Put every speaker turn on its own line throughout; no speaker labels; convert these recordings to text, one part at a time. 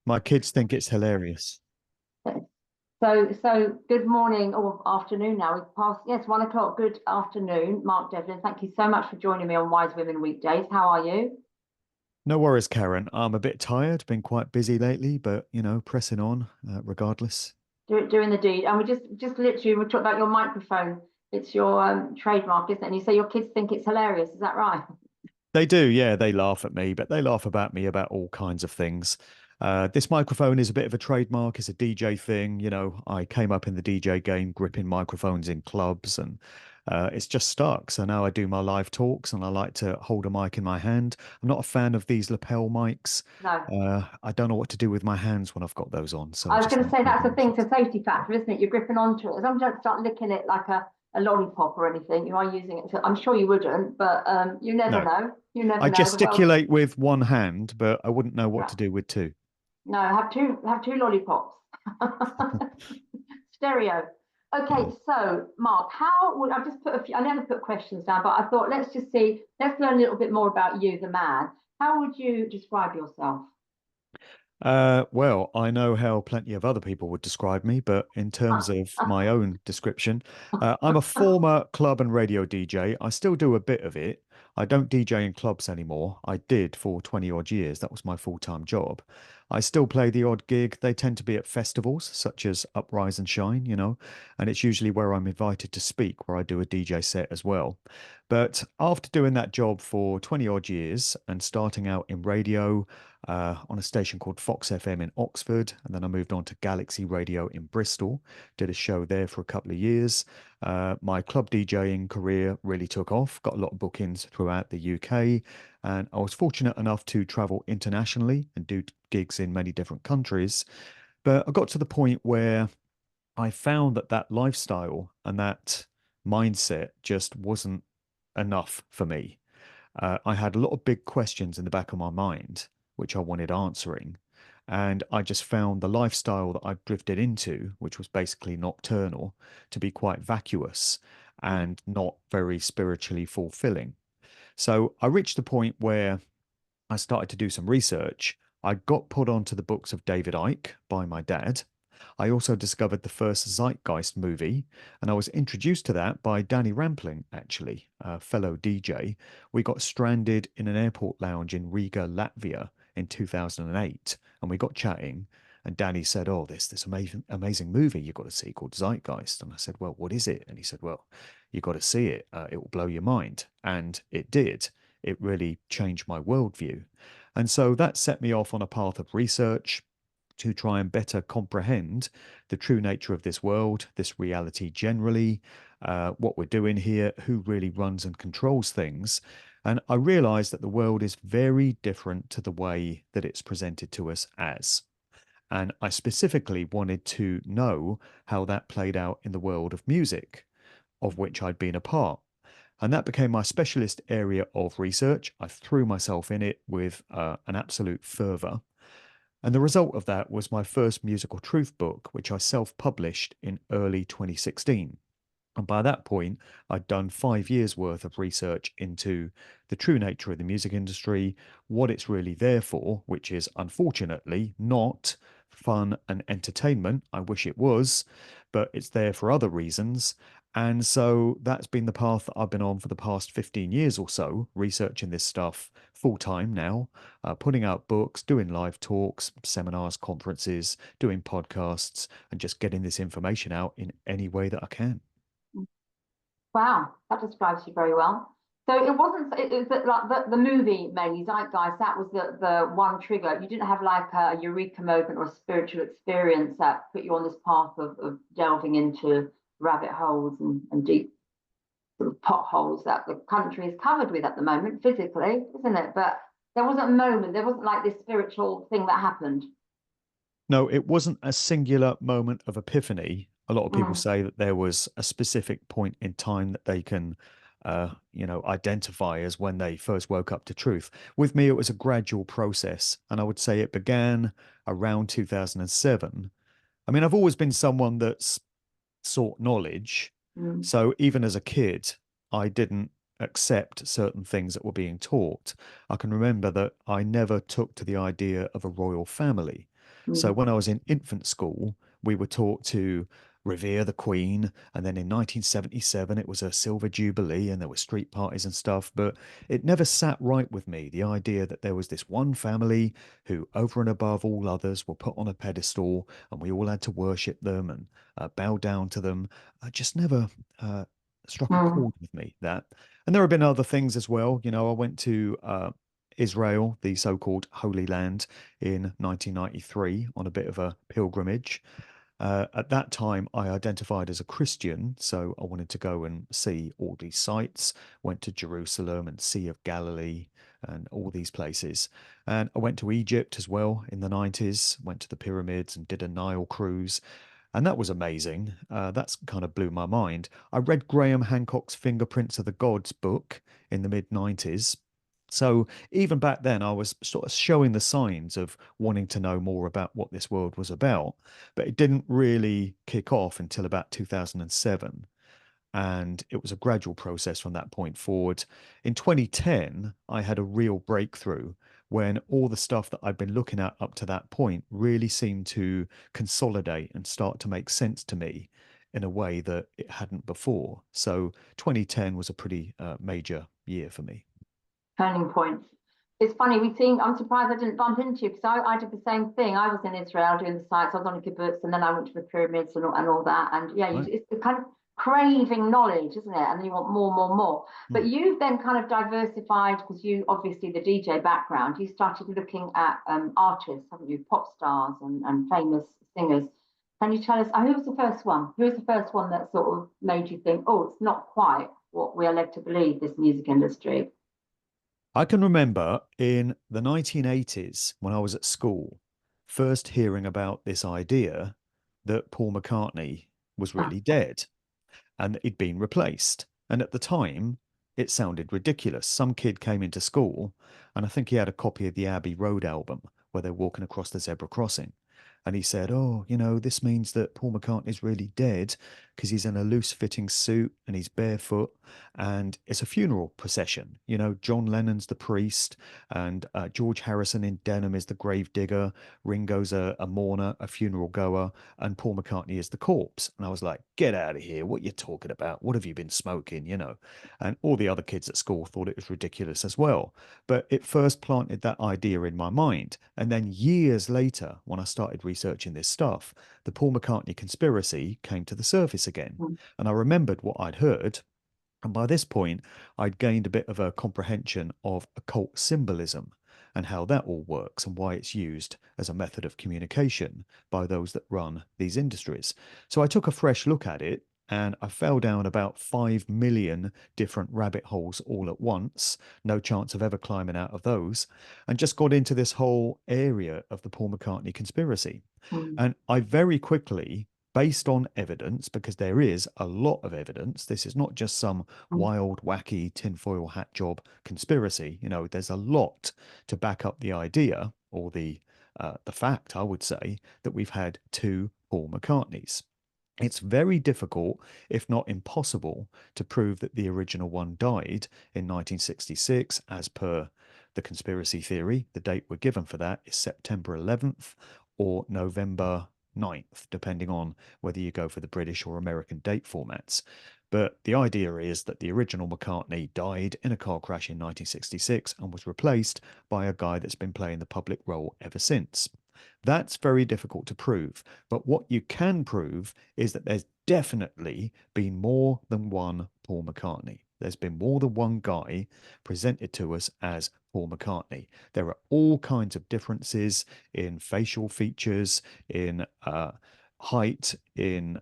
My kids think it's hilarious.
So good morning or afternoon now. We've passed, yes, 1 o'clock. Good afternoon, Mark Devlin. Thank you so much for joining me on Wise Women Weekdays. How are you?
No worries, Karen. I'm a bit tired, been quite busy lately, but pressing on regardless.
Doing the deed. And we just literally we talked about your microphone. It's your trademark, isn't it? And you say your kids think it's hilarious. Is that right?
They do, yeah, they laugh at me, but they laugh about me about all kinds of things. This microphone is a bit of a trademark. It's a DJ thing. I came up in the DJ game gripping microphones in clubs and it's just stuck. So now I do my live talks and I like to hold a mic in my hand. I'm not a fan of these lapel mics.
No.
I don't know what to do with my hands when I've got those on. So I
I was
just
going to
like
say that's
holding
the
my
thing, it's
shit.
a safety factor, isn't it? You're gripping onto it. As long as you don't start licking it like a lollipop or anything, you are using it. I'm sure you wouldn't, but you never
No,
know. You never
I
know. The world,
gesticulate with one hand, but I wouldn't know what
yeah.
to do with two.
No, have two lollipops. Stereo. Okay, so Mark, how would I've just put a few, I never put questions down, but I thought let's just see, let's learn a little bit more about you, the man. How would you describe yourself?
Well, I know how plenty of other people would describe me, but in terms of my own description, I'm a former club and radio DJ. I still do a bit of it. I don't DJ in clubs anymore. I did for 20 odd years. That was my full-time job. I still play the odd gig. They tend to be at festivals such as Uprise and Shine, and it's usually where I'm invited to speak, where I do a DJ set as well. But after doing that job for 20 odd years and starting out in radio, on a station called Fox FM in Oxford. And then I moved on to Galaxy Radio in Bristol, did a show there for a couple of years. My club DJing career really took off, got a lot of bookings throughout the UK. And I was fortunate enough to travel internationally and do gigs in many different countries. But I got to the point where I found that that lifestyle and that mindset just wasn't enough for me. I had a lot of big questions in the back of my mind, which I wanted answering. And I just found the lifestyle that I drifted into, which was basically nocturnal, to be quite vacuous and not very spiritually fulfilling. So I reached the point where I started to do some research. I got put onto the books of David Icke by my dad. I also discovered the first Zeitgeist movie, and I was introduced to that by Danny Rampling, actually, a fellow DJ. We got stranded in an airport lounge in Riga, Latvia in 2008, and we got chatting. And Danny said, "Oh, this amazing movie you got to see called Zeitgeist." And I said, "Well, what is it?" And he said, "Well, you got to see it. It will blow your mind." And it did. It really changed my worldview. And so that set me off on a path of research to try and better comprehend the true nature of this world, this reality generally, what we're doing here, who really runs and controls things. And I realized that the world is very different to the way that it's presented to us as. And I specifically wanted to know how that played out in the world of music, of which I'd been a part. And that became my specialist area of research. I threw myself in it with an absolute fervor. And the result of that was my first musical truth book, which I self published in early 2016. And by that point, I'd done 5 years worth of research into the true nature of the music industry, what it's really there for, which is unfortunately not fun and entertainment. I wish it was, but it's there for other reasons. And so that's been the path that I've been on for the past 15 years or so, researching this stuff full time now, putting out books, doing live talks, seminars, conferences, doing podcasts, and just getting this information out in any way that I can.
Wow, that describes you very well. So it wasn't, it was like the movie mainly, Zeitgeist, that was the one trigger. You didn't have like a eureka moment or a spiritual experience that put you on this path of delving into rabbit holes and deep sort of potholes that the country is covered with at the moment, physically, isn't it? But there wasn't a moment, there wasn't like this spiritual thing that happened.
No, it wasn't a singular moment of epiphany. A lot of people
Mm,
say that there was a specific point in time that they can, identify as when they first woke up to truth. With me, it was a gradual process, and I would say it began around 2007. I mean, I've always been someone that's sought knowledge.
mm,
So even as a kid, I didn't accept certain things that were being taught. I can remember that I never took to the idea of a royal family. So
mm,
when I was in infant school, we were taught to revere the Queen. And then in 1977, it was a silver jubilee and there were street parties and stuff. But it never sat right with me, the idea that there was this one family who, over and above all others, were put on a pedestal and we all had to worship them and bow down to them. I just never struck a
mm.
chord with me, that. And there have been other things as well. You know, I went to Israel, the so-called Holy Land, in 1993 on a bit of a pilgrimage. At that time, I identified as a Christian, so I wanted to go and see all these sites. Went to Jerusalem and Sea of Galilee and all these places. And I went to Egypt as well in the 90s, went to the pyramids and did a Nile cruise. And that was amazing. That's kind of blew my mind. I read Graham Hancock's Fingerprints of the Gods book in the mid 90s. So even back then, I was sort of showing the signs of wanting to know more about what this world was about, but it didn't really kick off until about 2007. And it was a gradual process from that point forward. In 2010, I had a real breakthrough when all the stuff that I'd been looking at up to that point really seemed to consolidate and start to make sense to me in a way that it hadn't before. So 2010 was a pretty major year for me.
Turning points. It's funny, I'm surprised I didn't bump into you because I did the same thing. I was in Israel doing the sites, I was on a kibbutz, and then I went to the pyramids and all that. And yeah,
Right.
it's the kind of craving knowledge, isn't it? And then you want more, more, more.
Hmm.
But you've then kind of diversified because you obviously the DJ background, you started looking at artists, haven't you? Pop stars and famous singers. Can you tell us who was the first one? Who was the first one that sort of made you think, oh, it's not quite what we are led to believe, this music industry?
I can remember in the 1980s when I was at school, first hearing about this idea that Paul McCartney was really dead and that he'd been replaced. And at the time, it sounded ridiculous. Some kid came into school, and I think he had a copy of the Abbey Road album where they're walking across the zebra crossing. And he said, oh, you know, this means that Paul McCartney's really dead because he's in a loose fitting suit and he's barefoot. And it's a funeral procession. You know, John Lennon's the priest, and George Harrison in denim is the grave digger. Ringo's a mourner, a funeral goer, and Paul McCartney is the corpse. And I was like, get out of here. What you talking about? What have you been smoking? You know? And all the other kids at school thought it was ridiculous as well. But it first planted that idea in my mind. And then years later, when I started researching this stuff, the Paul McCartney conspiracy came to the surface again.
Mm,
And I remembered what I'd heard. And by this point, I'd gained a bit of a comprehension of occult symbolism and how that all works and why it's used as a method of communication by those that run these industries. So I took a fresh look at it and I fell down about 5 million different rabbit holes all at once. No chance of ever climbing out of those. And just got into this whole area of the Paul McCartney conspiracy.
mm,
And I very quickly, based on evidence, because there is a lot of evidence, this is not just some
mm,
wild, wacky tinfoil hat job conspiracy. You know, there's a lot to back up the idea or the fact, I would say, that we've had two Paul McCartneys. It's very difficult, if not impossible, to prove that the original one died in 1966, as per the conspiracy theory. The date we're given for that is September 11th or November 9th, depending on whether you go for the British or American date formats. But the idea is that the original McCartney died in a car crash in 1966 and was replaced by a guy that's been playing the public role ever since. That's very difficult to prove. But what you can prove is that there's definitely been more than one Paul McCartney. There's been more than one guy presented to us as Paul McCartney. There are all kinds of differences in facial features, in height, in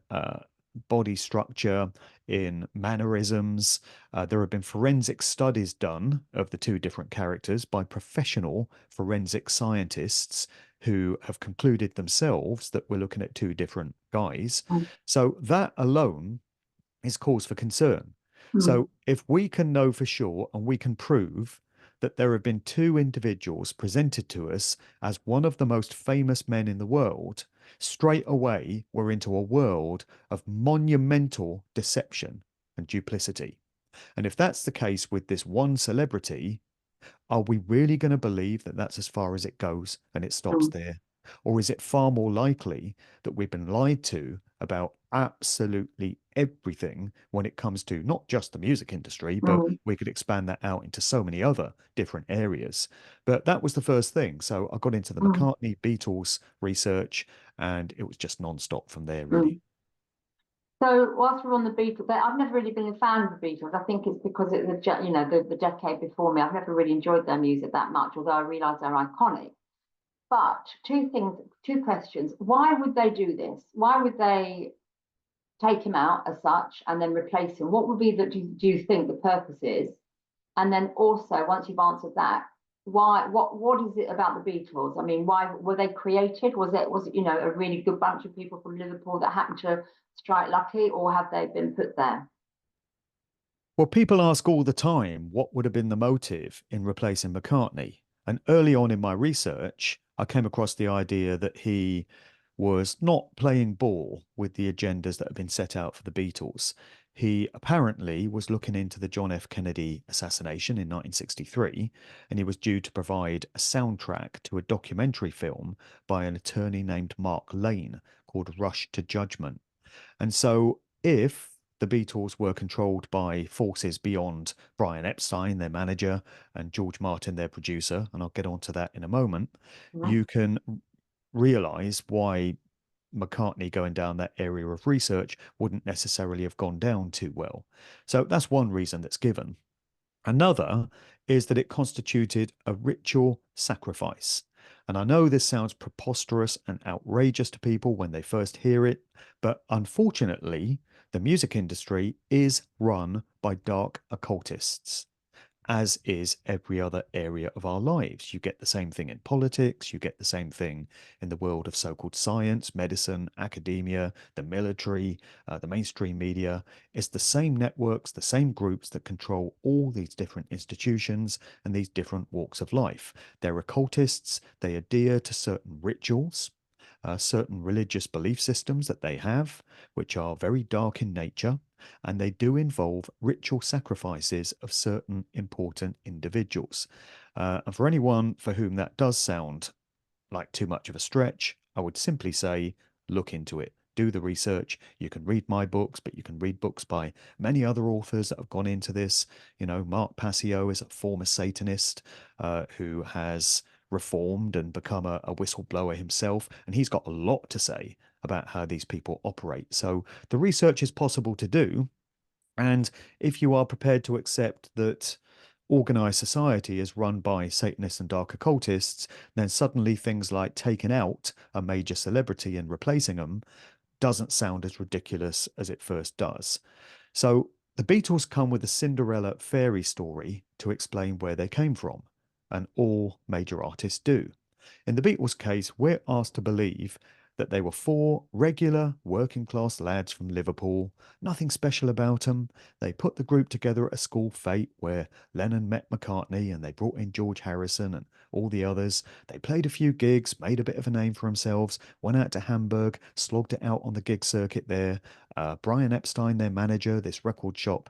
body structure, in mannerisms. There have been forensic studies done of the two different characters by professional forensic scientists who have concluded themselves that we're looking at two different guys.
mm,
So that alone is cause for concern.
mm,
So if we can know for sure and we can prove that there have been two individuals presented to us as one of the most famous men in the world, straight away we're into a world of monumental deception and duplicity. And if that's the case with this one celebrity, are we really going to believe that that's as far as it goes and it stops
mm.
there? Or is it far more likely that we've been lied to about absolutely everything when it comes to not just the music industry, but
Mm,
we could expand that out into so many other different areas? But that was the first thing. So I got into the
mm,
McCartney Beatles research, and it was just non-stop from there, really.
mm. So whilst we're on the Beatles, I've never really been a fan of the Beatles. I think it's because it's the decade before me. I've never really enjoyed their music that much, although I realise they're iconic. But two things, two questions. Why would they do this? Why would they take him out as such and then replace him? What would be do you think the purpose is? And then also, once you've answered that, why what is it about the Beatles? I mean, why were they created? Was it a really good bunch of people from Liverpool that happened to strike lucky, or have they been put there?
Well, people ask all the time what would have been the motive in replacing McCartney. And early on in my research, I came across the idea that he was not playing ball with the agendas that had been set out for the Beatles. He apparently was looking into the John F. Kennedy assassination in 1963, and he was due to provide a soundtrack to a documentary film by an attorney named Mark Lane called Rush to Judgment. And so, if the Beatles were controlled by forces beyond Brian Epstein, their manager, and George Martin, their producer, and I'll get onto that in a moment,
Mhm.
you can realize why McCartney going down that area of research wouldn't necessarily have gone down too well. So that's one reason that's given. Another is that it constituted a ritual sacrifice. And I know this sounds preposterous and outrageous to people when they first hear it, but unfortunately, the music industry is run by dark occultists, as is every other area of our lives. You get the same thing in politics, you get the same thing in the world of so called science, medicine, academia, the military, the mainstream media. It's the same networks, the same groups that control all these different institutions and these different walks of life. They're occultists, they adhere to certain rituals. Certain religious belief systems that they have, which are very dark in nature, and they do involve ritual sacrifices of certain important individuals. And for anyone for whom that does sound like too much of a stretch, I would simply say look into it. Do the research. You can read my books, but you can read books by many other authors that have gone into this. You know, Mark Passio is a former Satanist who has reformed and become a whistleblower himself, and he's got a lot to say about how these people operate. So the research is possible to do, and if you are prepared to accept that organized society is run by Satanists and dark occultists, then suddenly things like taking out a major celebrity and replacing them doesn't sound as ridiculous as it first does. So the Beatles come with a Cinderella fairy story to explain where they came from, and all major artists do. In the Beatles' case, we're asked to believe that they were four regular working class lads from Liverpool, nothing special about them. They put the group together at a school fete where Lennon met McCartney and they brought in George Harrison and all the others. They played a few gigs, made a bit of a name for themselves, went out to Hamburg, slogged it out on the gig circuit there. Brian Epstein, their manager, this record shop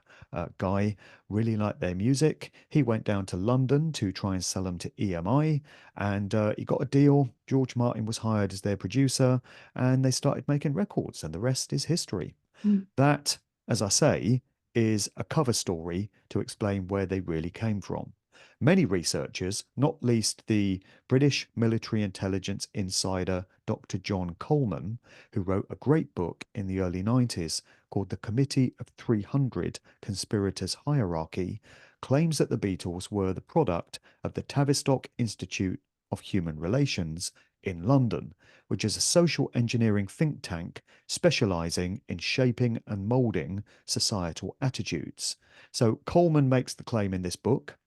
guy, really liked their music. He went down to London to try and sell them to EMI, and he got a deal. George Martin was hired as their producer, and they started making records, and the rest is history.
Mm,
That, as I say, is a cover story to explain where they really came from. Many researchers, not least the British military intelligence insider Dr. John Coleman, who wrote a great book in the early 90s called The Committee of 300 Conspirators Hierarchy, claims that the Beatles were the product of the Tavistock Institute of Human Relations in London, which is a social engineering think tank specializing in shaping and molding societal attitudes. So Coleman makes the claim in this book,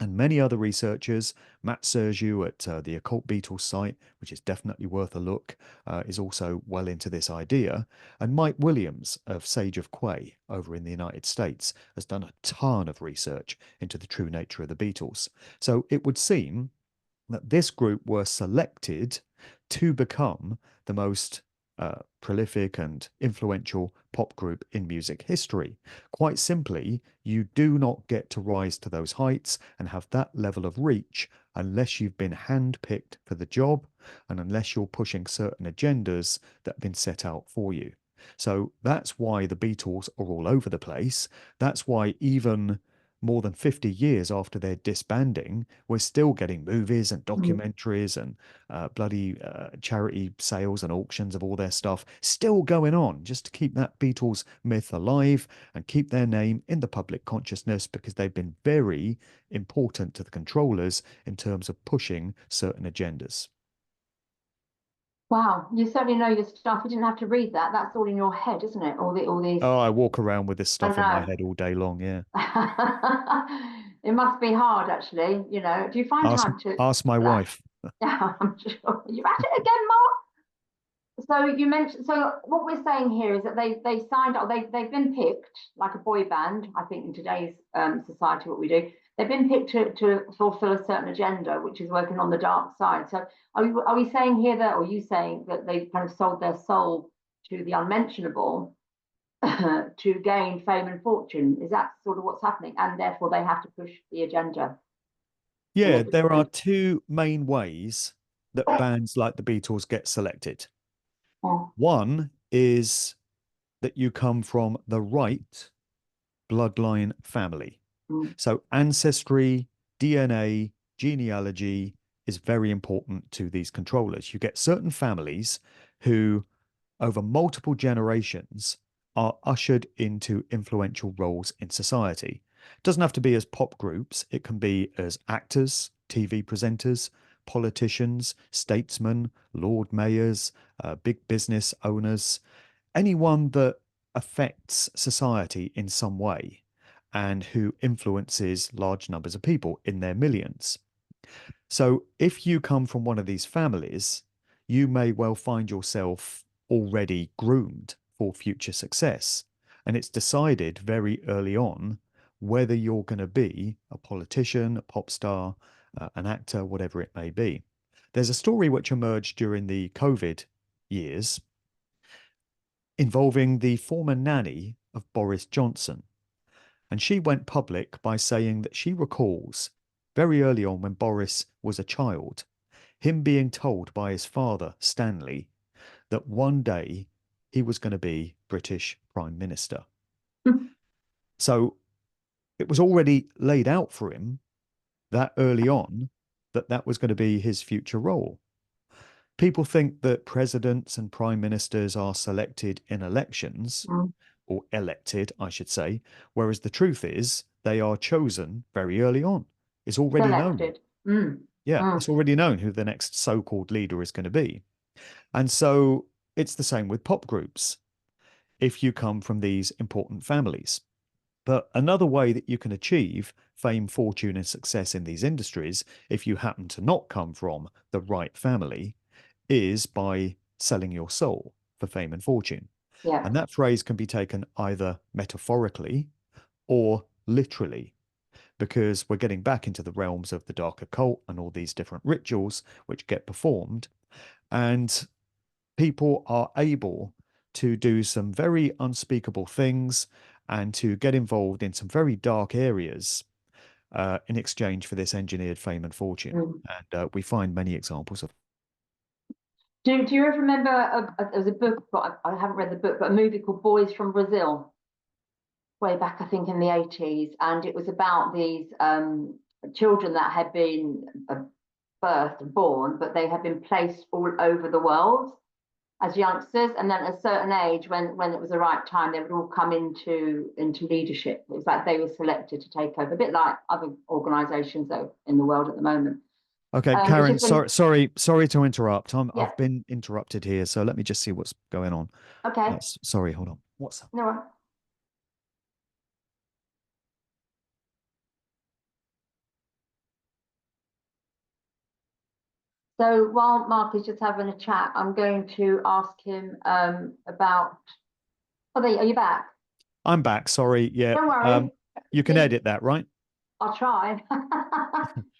and many other researchers. Matt Sergiu at the Occult Beatles site, which is definitely worth a look, is also well into this idea. And Mike Williams of Sage of Quay over in the United States has done a ton of research into the true nature of the Beatles. So it would seem that this group were selected to become the most prolific and influential pop group in music history. Quite simply, you do not get to rise to those heights and have that level of reach unless you've been handpicked for the job and unless you're pushing certain agendas that have been set out for you. So that's why the Beatles are all over the place. That's why even more than 50 years after their disbanding, we're still getting movies and
Mm.
documentaries and bloody charity sales and auctions of all their stuff still going on just to keep that Beatles myth alive and keep their name in the public consciousness because they've been very important to the controllers in terms of pushing certain agendas.
Wow, you certainly know your stuff. You didn't have to read that. That's all in your head, isn't it? All these.
Oh, I walk around with this
I
stuff in my
know.
head all day long. Yeah.
It must be hard, actually. Do you find
Ask
time to?
ask my wife.
Yeah, I'm sure. You're at it again, Mark. So you mentioned. So what we're saying here is that they signed up. They've been picked like a boy band. I think in today's society, what we do, they've been picked to fulfill a certain agenda, which is working on the dark side. So are we saying here that, or are you saying that they kind of sold their soul to the unmentionable to gain fame and fortune? Is that sort of what's happening? And therefore they have to push the agenda in a
Yeah, there are
different.
two main ways that bands like the Beatles get selected.
Oh,
One is that you come from the right bloodline family.
mm,
So ancestry, DNA, genealogy is very important to these controllers. You get certain families who, over multiple generations, are ushered into influential roles in society. It doesn't have to be as pop groups, it can be as actors, TV presenters, politicians, statesmen, lord mayors, big business owners, anyone that affects society in some way and who influences large numbers of people in their millions. So if you come from one of these families, you may well find yourself already groomed for future success. And it's decided very early on whether you're going to be a politician, a pop star, an actor, whatever it may be. There's a story which emerged during the COVID years involving the former nanny of Boris Johnson. And she went public by saying that she recalls very early on when Boris was a child, him being told by his father, Stanley, that one day he was going to be British Prime Minister. So it was already laid out for him that early on that that was going to be his future role. People think that presidents and prime ministers are selected in elections,
mm.
or elected, I should say, whereas the truth is they are chosen very early on. It's already known.
Selected. Mm,
Yeah,
mm,
it's already known who the next so-called leader is going to be. And so it's the same with pop groups if you come from these important families. But another way that you can achieve fame, fortune, and success in these industries, if you happen to not come from the right family, is by selling your soul for fame and fortune.
yeah.
And that phrase can be taken either metaphorically or literally, because we're getting back into the realms of the dark occult and all these different rituals which get performed. And people are able to do some very unspeakable things and to get involved in some very dark areas in exchange for this engineered fame and fortune.
Mm.
And we find many examples of.
Do you ever remember there's a book, but I haven't read the book, but a movie called Boys from Brazil, way back, I think, in the 80s. And it was about these children that had been birthed and born, but they had been placed all over the world as youngsters. And then at a certain age, when it was the right time, they would all come into leadership. It was like they were selected to take over, a bit like other organizations that are in the world at the moment.
Okay,
It's
Karen,
just when,
sorry to interrupt.
yeah,
I've been interrupted here, so let me just see what's going on.
okay,
Sorry, hold on. What's up?
no. So while Mark is just having a chat, I'm going to ask him about. Oh, there, are you back?
I'm back. Sorry. Yeah.
Don't worry.
You can
The
edit that, right?
I'll try.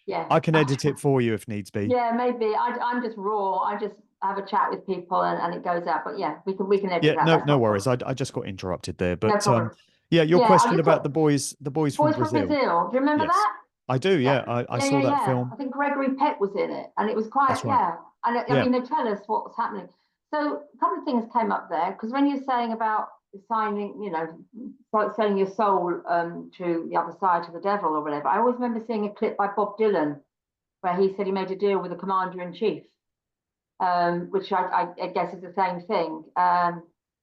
Yeah,
I can
I'll
edit
try.
it for you if needs be.
Yeah, maybe. I'm just raw. I just have a chat with people and it goes out. But yeah, we can edit
Yeah,
that.
no,
That's
no
not a
worries.
problem.
I just got interrupted there,
No
but
problem.
yeah, your
Yeah. Oh,
question
you
about
thought
the boys from
Boys from
Brazil.
Brazil. Do you remember
Yes,
that?
I do.
Yeah.
Yeah, I
Yeah,
saw
yeah,
that
yeah.
film.
I think Gregory Peck was in it, and it was quite,
That's right.
yeah. And I
Yeah.
mean, they tell us what's happening. So a couple of things came up there because when you're saying about signing, like selling your soul to the other side to the devil or whatever, I always remember seeing a clip by Bob Dylan where he said he made a deal with the commander in chief, which I guess is the same thing,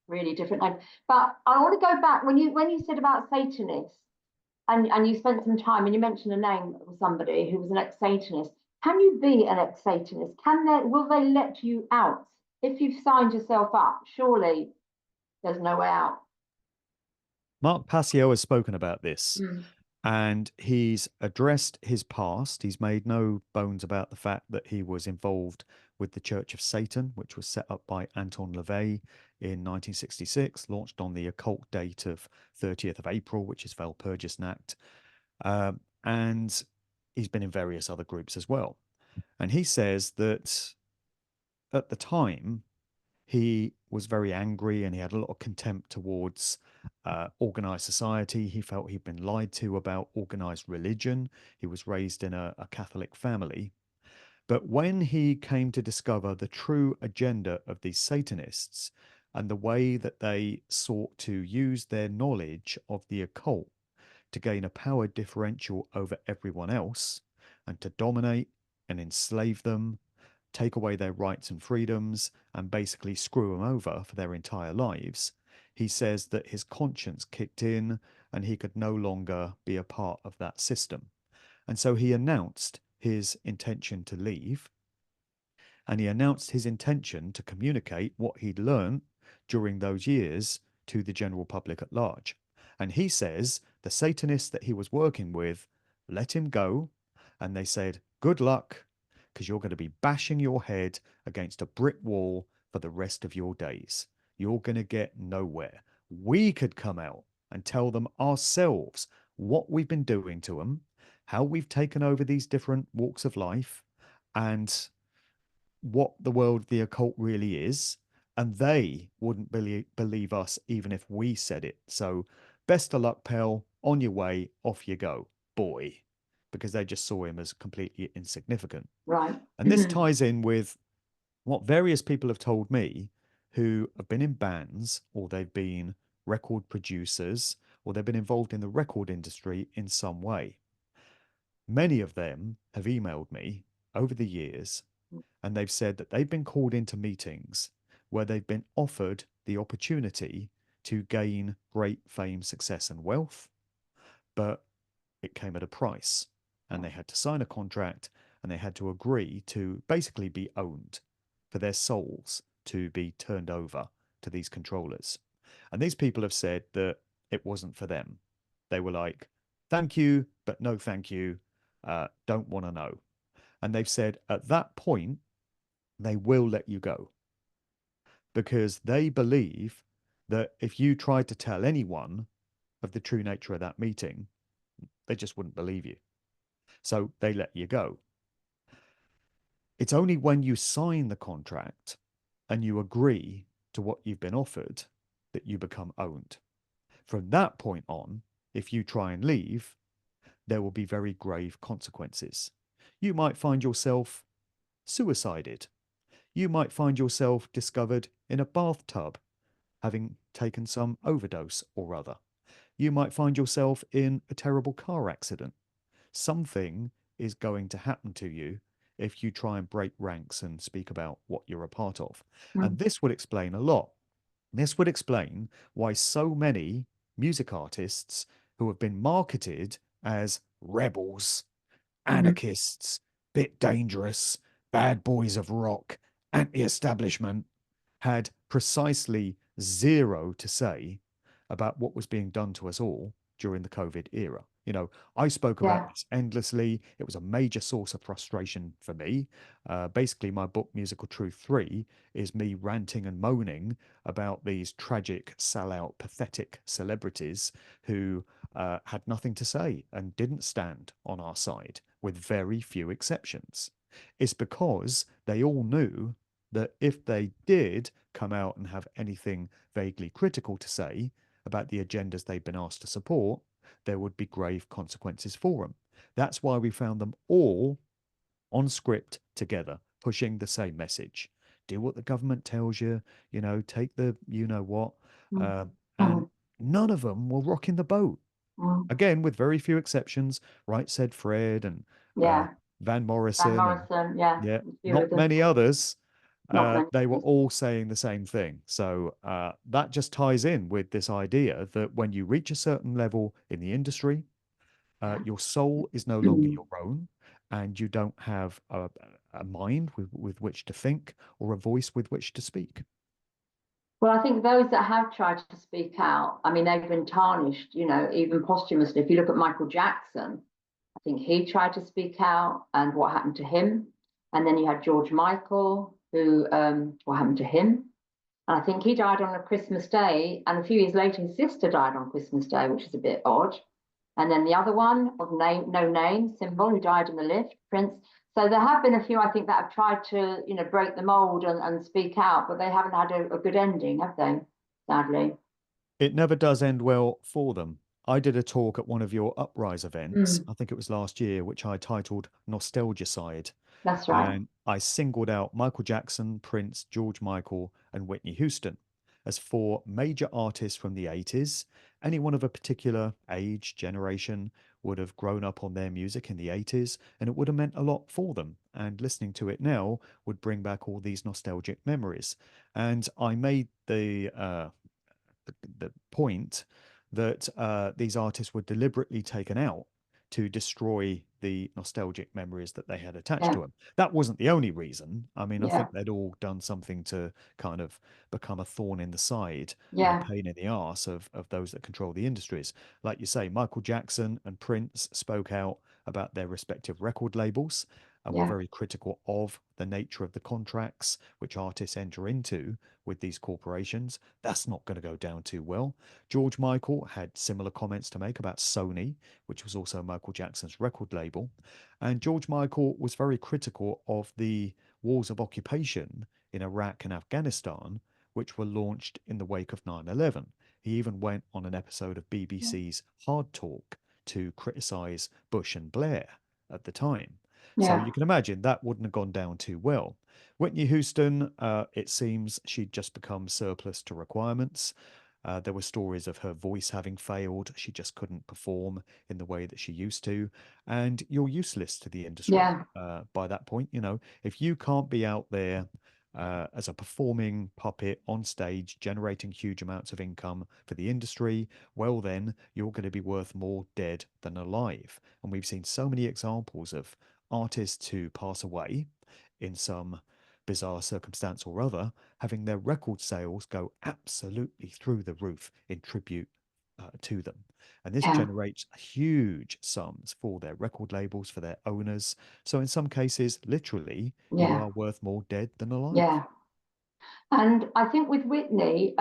really different name. But I want to go back when you said about Satanists and you spent some time and you mentioned a name of somebody who was an ex-Satanist. Can you be an ex-Satanist? Will they let you out if you've signed yourself up? Surely there's no way out.
Mark Passio has spoken about this,
Mm.
and he's addressed his past. He's made no bones about the fact that he was involved with the Church of Satan, which was set up by Anton LaVey in 1966, launched on the occult date of 30th of April, which is Walpurgisnacht. And he's been in various other groups as well. And he says that at the time, he was very angry and he had a lot of contempt towards organized society. He felt he'd been lied to about organized religion. He was raised in a Catholic family. But when he came to discover the true agenda of these Satanists and the way that they sought to use their knowledge of the occult to gain a power differential over everyone else and to dominate and enslave them, take away their rights and freedoms, and basically screw them over for their entire lives, he says that his conscience kicked in and he could no longer be a part of that system. And so he announced his intention to leave, and he announced his intention to communicate what he'd learned during those years to the general public at large. And he says the Satanists that he was working with let him go, and they said, "Good luck, because you're going to be bashing your head against a brick wall for the rest of your days. You're going to get nowhere. We could come out and tell them ourselves what we've been doing to them, how we've taken over these different walks of life, and what the world of the occult really is, and they wouldn't believe us even if we said it. So, best of luck, pal. On your way, off you go, boy, because they just saw him as completely insignificant.
Right.
And this ties in with what various people have told me who have been in bands or they've been record producers or they've been involved in the record industry in some way. Many of them have emailed me over the years and they've said that they've been called into meetings where they've been offered the opportunity to gain great fame, success, and wealth, but it came at a price. And they had to sign a contract and they had to agree to basically be owned for their souls to be turned over to these controllers. And these people have said that it wasn't for them. They were like, thank you, but no thank you. Don't want to know. And they've said at that point, they will let you go because they believe that if you tried to tell anyone of the true nature of that meeting, they just wouldn't believe you. So they let you go. It's only when you sign the contract and you agree to what you've been offered that you become owned. From that point on, if you try and leave, there will be very grave consequences. You might find yourself suicided. You might find yourself discovered in a bathtub having taken some overdose or other. You might find yourself in a terrible car accident. Something is going to happen to you if you try and break ranks and speak about what you're a part of. And
Mm.
this would explain a lot. This would explain why so many music artists who have been marketed as rebels,
Mhm.
anarchists, bit dangerous, bad boys of rock, anti establishment, had precisely zero to say about what was being done to us all during the COVID era. I spoke about
Yeah.
this endlessly. It was a major source of frustration for me. Basically, my book, Musical Truth 3, is me ranting and moaning about these tragic, sellout, pathetic celebrities who had nothing to say and didn't stand on our side, with very few exceptions. It's because they all knew that if they did come out and have anything vaguely critical to say about the agendas they've been asked to support, there would be grave consequences for them. That's why we found them all on script together, pushing the same message. Do what the government tells you, take the you know what.
Mm.
Uh, and
Mm.
none of them were rocking the boat.
Mm.
Again, with very few exceptions. Right said Fred and uh,
Yeah.
Van
Van
Morrison and
Morrison, yeah,
yeah,
a few
not
others,
many others.
not many
They were
others.
all saying the same thing. So that just ties in with this idea that when you reach a certain level in the industry,
Yeah.
your soul is no longer
Mm.
your own, and you don't have a mind with which to think or a voice with which to speak.
Well, I think those that have tried to speak out, I mean, they've been tarnished, even posthumously. If you look at Michael Jackson, I think he tried to speak out and what happened to him. And then you had George Michael, who, what happened to him? And I think he died on a Christmas Day. And a few years later, his sister died on Christmas Day, which is a bit odd. And then the other one of name, no name, Symbol, who died in the lift, Prince. So there have been a few, I think, that have tried to, break the mold and speak out, but they haven't had a good ending, have they? Sadly.
It never does end well for them. I did a talk at one of your Uprise events,
Mm,
I think it was last year, which I titled Nostalgia Side.
that's right.
And I singled out Michael Jackson, Prince, George Michael, and Whitney Houston as four major artists from the 80s. Anyone of a particular age, generation would have grown up on their music in the 80s, and it would have meant a lot for them. And listening to it now would bring back all these nostalgic memories. And I made the point that these artists were deliberately taken out to destroy the nostalgic memories that they had attached to
Yeah,
them. That wasn't the only reason. I mean, I
yeah,
think they'd all done something to kind of become a thorn in the side and a
yeah,
pain in the arse of those that control the industries. Like you say, Michael Jackson and Prince spoke out about their respective record labels and were
yeah,
very critical of the nature of the contracts which artists enter into with these corporations. That's not going to go down too well. George Michael had similar comments to make about Sony, which was also Michael Jackson's record label. And George Michael was very critical of the wars of occupation in Iraq and Afghanistan, which were launched in the wake of 9/11. He even went on an episode of BBC's Hard Talk to criticize Bush and Blair at the time. So
yeah,
you can imagine that wouldn't have gone down too well. Whitney Houston, it seems she'd just become surplus to requirements. There were stories of her voice having failed. She just couldn't perform in the way that she used to. And you're useless to the industry
yeah,
by that point. If you can't be out there as a performing puppet on stage, generating huge amounts of income for the industry, well, then you're going to be worth more dead than alive. And we've seen so many examples of artists who pass away in some bizarre circumstance or other, having their record sales go absolutely through the roof in tribute to them. And this
yeah,
generates huge sums for their record labels, for their owners. So, in some cases, literally, you
yeah,
are worth more dead than alive.
yeah. And I think with Whitney,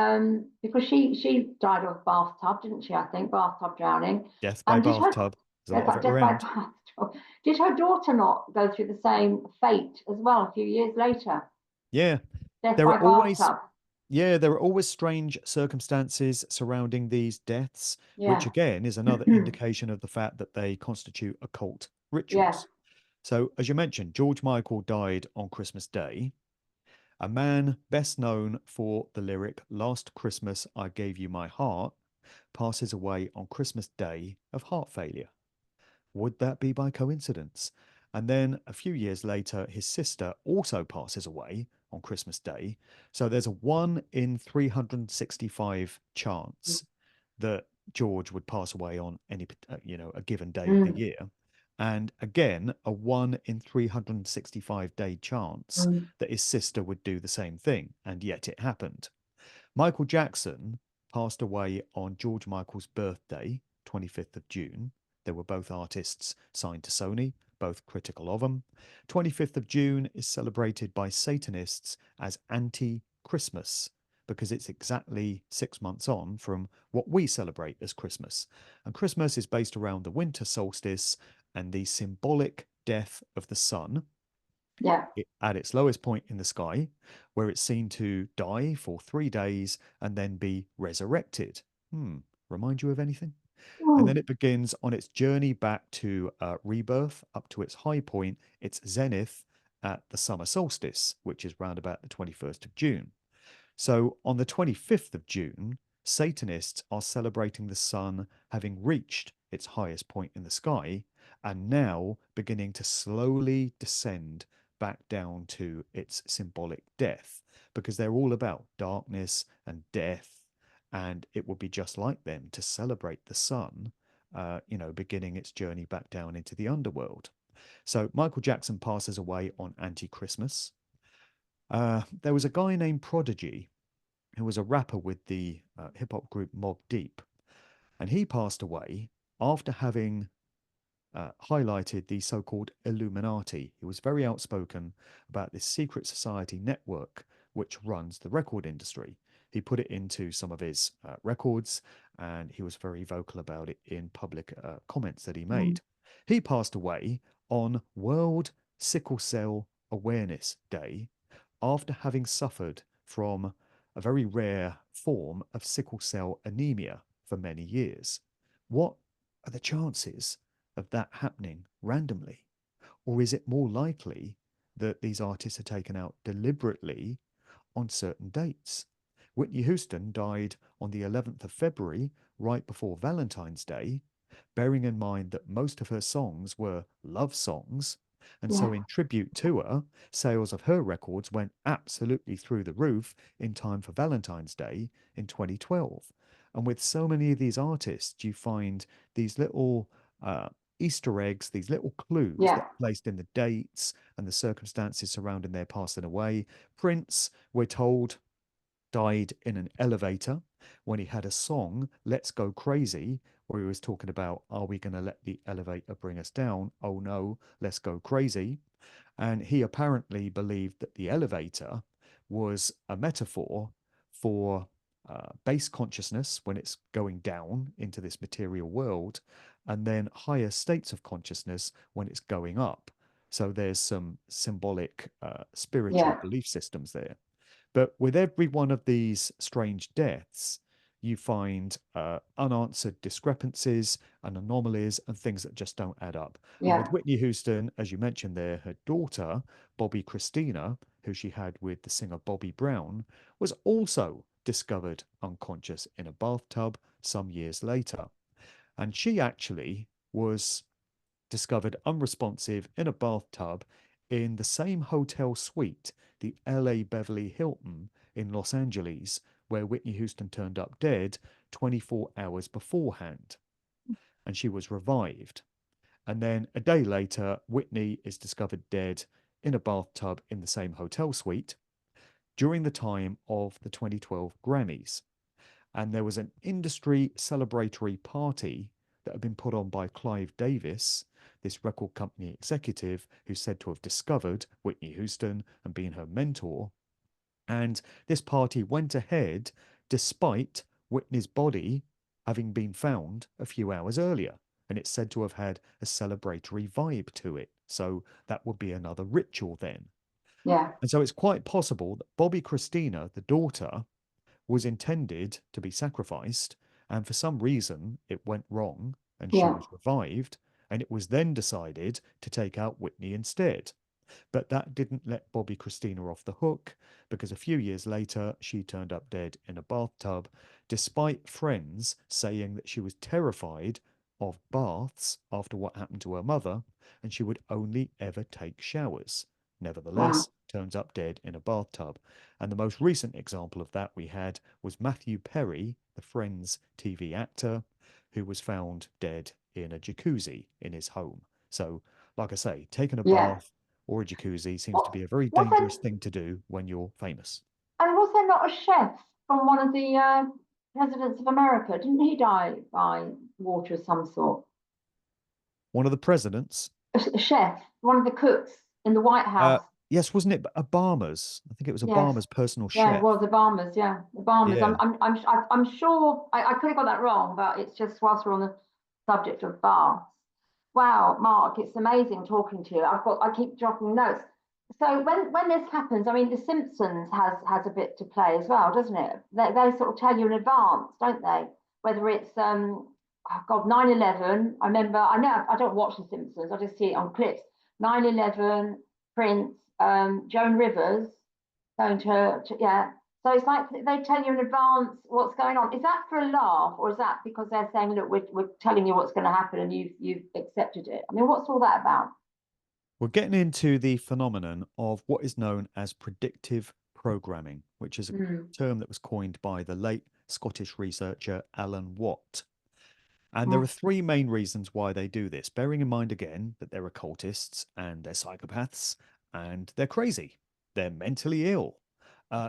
because she died of bathtub, didn't she? I think bathtub drowning.
Death by
And did her
bathtub. There's a lot of it
death by
around.
bathtub? Did her daughter not go through the same fate as well a few years later?
Yeah.
Death
There are
by
always
bathtub.
Yeah, there are always strange circumstances surrounding these deaths, which
Yeah,
again is another indication of the fact that they constitute occult
yeah,
rituals. So, as you mentioned, George Michael died on Christmas Day, a man best known for the lyric Last Christmas I Gave You My Heart passes away on Christmas Day of heart failure. Would that be by coincidence? And then a few years later, his sister also passes away on Christmas Day. So there's a 1 in 365 chance that George would pass away on a given day of the
mm,
year. And again, a 1 in 365 day chance
mm,
that his sister would do the same thing. And yet it happened. Michael Jackson passed away on George Michael's birthday, 25th of June. They were both artists signed to Sony, both critical of them. 25th of June is celebrated by Satanists as anti Christmas because it's exactly 6 months on from what we celebrate as Christmas. And Christmas is based around the winter solstice and the symbolic death of the sun
Yeah.
at its lowest point in the sky, where it's seen to die for 3 days and then be resurrected. Remind you of anything? And then
Ooh.
it begins on its journey back to rebirth up to its high point, its zenith at the summer solstice, which is round about the 21st of June. So on the 25th of June, Satanists are celebrating the sun having reached its highest point in the sky and now beginning to slowly descend back down to its symbolic death because they're all about darkness and death. And it would be just like them to celebrate the sun, beginning its journey back down into the underworld. So Michael Jackson passes away on anti Christmas. There was a guy named Prodigy who was a rapper with the hip hop group Mobb Deep, and he passed away after having highlighted the so called Illuminati. He was very outspoken about this secret society network which runs the record industry. He put it into some of his records and he was very vocal about it in public comments that he
Mm.
made. He passed away on World Sickle Cell Awareness Day after having suffered from a very rare form of sickle cell anemia for many years. What are the chances of that happening randomly? Or is it more likely that these artists are taken out deliberately on certain dates? Whitney Houston died on the 11th of February, right before Valentine's Day, bearing in mind that most of her songs were love songs. And so,
Yeah.
in tribute to her, sales of her records went absolutely through the roof in time for Valentine's Day in 2012. And with so many of these artists, you find these little uh, Easter eggs, these little clues that
Yeah.
are placed in the dates and the circumstances surrounding their passing away. Prince, we're told, died in an elevator when he had a song, Let's Go Crazy, where he was talking about, are we going to let the elevator bring us down? Oh no, let's go crazy. And he apparently believed that the elevator was a metaphor for base consciousness when it's going down into this material world, and then higher states of consciousness when it's going up. So there's some symbolic spiritual
Yeah.
belief systems there. But with every one of these strange deaths, you find unanswered discrepancies and anomalies and things that just don't add up. And with
Yeah.
Whitney Houston, as you mentioned there, her daughter, Bobby Christina, who she had with the singer Bobby Brown, was also discovered unconscious in a bathtub some years later. And she actually was discovered unresponsive in a bathtub in the same hotel suite, the LA Beverly Hilton in Los Angeles, where Whitney Houston turned up dead 24 hours beforehand. And she was revived. And then a day later, Whitney is discovered dead in a bathtub in the same hotel suite during the time of the 2012 Grammys. And there was an industry celebratory party that had been put on by Clive Davis, this record company executive who's said to have discovered Whitney Houston and been her mentor. And this party went ahead despite Whitney's body having been found a few hours earlier. And it's said to have had a celebratory vibe to it. So that would be another ritual then.
Yeah.
And so it's quite possible that Bobby Christina, the daughter, was intended to be sacrificed, and for some reason it went wrong and she
Yeah.
was revived, and it was then decided to take out Whitney instead. But that didn't let Bobby Christina off the hook because a few years later she turned up dead in a bathtub, despite friends saying that she was terrified of baths after what happened to her mother and she would only ever take showers. Nevertheless,
Wow.
turns up dead in a bathtub. And the most recent example of that we had was Matthew Perry, the Friends TV actor, who was found dead in a jacuzzi in his home. So, like I say, taking a
Yeah.
bath or a jacuzzi seems to
What
be a very
was there
dangerous thing to do when you're famous.
and was there not a chef from one of the Presidents of America, didn't he die by water of some sort?
One of the presidents.
A chef, one of the cooks in the White
Uh,
House.
yes, wasn't it Obama's? I think it was
Yes.
Obama's personal
Yeah, it
chef.
was Obama's. Yeah, Obama's.
Yeah.
I'm sure I could have got that wrong, but it's just whilst we're on the subject of baths. Wow, Mark, it's amazing talking to you. I keep dropping notes. So when this happens, I mean, The Simpsons has a bit to play as well, doesn't it? They sort of tell you in advance, don't they? Whether it's oh God, 9/11. I remember. I know I don't watch The Simpsons. I just see it on clips. 9/11, Prince, Joan Rivers going to yeah. So it's like they tell you in advance what's going on. Is that for a laugh, or is that because they're saying, look, we're telling you what's going to happen and you've accepted it? I mean, what's all that about?
We're getting into the phenomenon of what is known as predictive programming, which is a
Mm,
term that was coined by the late Scottish researcher Alan Watt. And there are
mm,
three main reasons why they do this, bearing in mind again that they're occultists and they're psychopaths and they're crazy. They're mentally ill.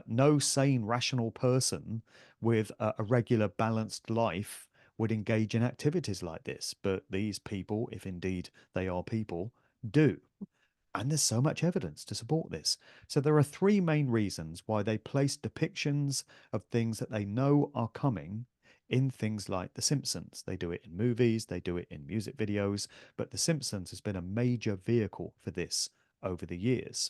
No sane, rational person with a regular, balanced life would engage in activities like this. But these people, if indeed they are people, do. And there's so much evidence to support this. So there are three main reasons why they place depictions of things that they know are coming in things like The Simpsons. They do it in movies, they do it in music videos, but The Simpsons has been a major vehicle for this over the years.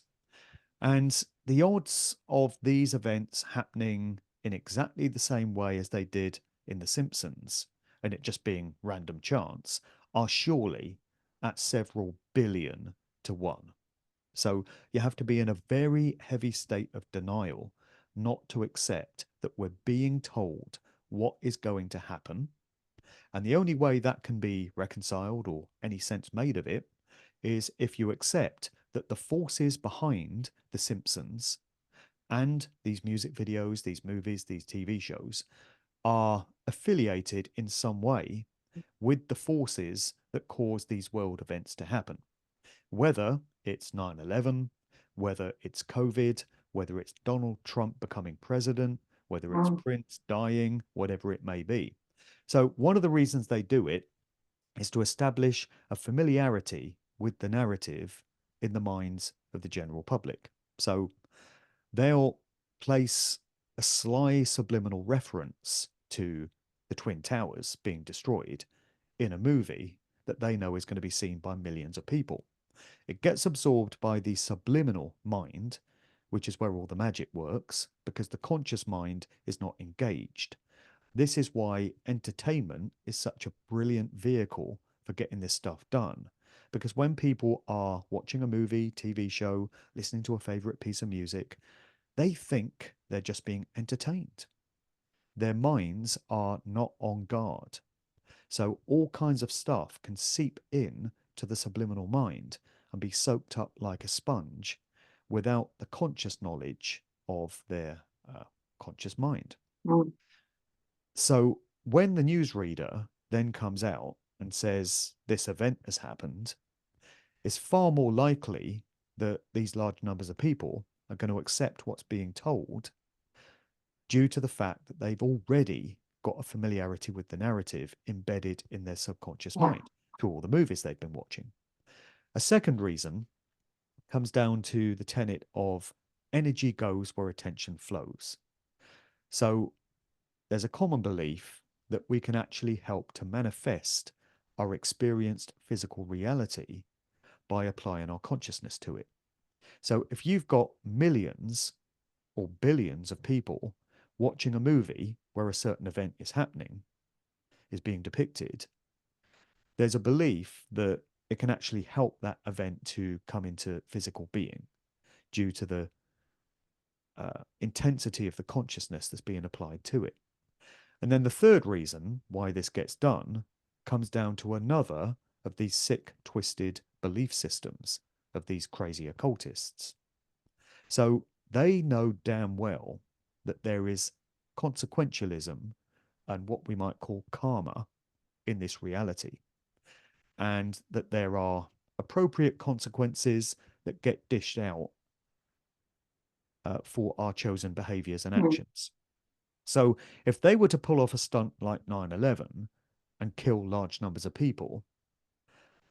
And the odds of these events happening in exactly the same way as they did in The Simpsons, and it just being random chance, are surely at several billion to one. So you have to be in a very heavy state of denial not to accept that we're being told what is going to happen. And the only way that can be reconciled or any sense made of it is if you accept that the forces behind The Simpsons and these music videos, these movies, these TV shows are affiliated in some way with the forces that cause these world events to happen. Whether it's 9/11, whether it's COVID, whether it's Donald Trump becoming president, whether it's
mm,
Prince dying, whatever it may be. So, one of the reasons they do it is to establish a familiarity with the narrative in the minds of the general public. So, they'll place a sly subliminal reference to the Twin Towers being destroyed in a movie that they know is going to be seen by millions of people. It gets absorbed by the subliminal mind, which is where all the magic works, because the conscious mind is not engaged. This is why entertainment is such a brilliant vehicle for getting this stuff done. Because when people are watching a movie, TV show, listening to a favorite piece of music, they think they're just being entertained. Their minds are not on guard. So all kinds of stuff can seep in to the subliminal mind and be soaked up like a sponge without the conscious knowledge of their conscious mind.
mm,
So when the newsreader then comes out and says this event has happened, it's far more likely that these large numbers of people are going to accept what's being told due to the fact that they've already got a familiarity with the narrative embedded in their subconscious
yeah.
mind through all the movies they've been watching. A second reason comes down to the tenet of energy goes where attention flows. So there's a common belief that we can actually help to manifest our experienced physical reality by applying our consciousness to it. So if you've got millions or billions of people watching a movie where a certain event is happening, is being depicted, there's a belief that it can actually help that event to come into physical being due to the intensity of the consciousness that's being applied to it. And then the third reason why this gets done comes down to another of these sick, twisted belief systems of these crazy occultists. So they know damn well that there is consequentialism and what we might call karma in this reality, and that there are appropriate consequences that get dished out for our chosen behaviors and
Mm.
actions. So if they were to pull off a stunt like 9/11 and kill large numbers of people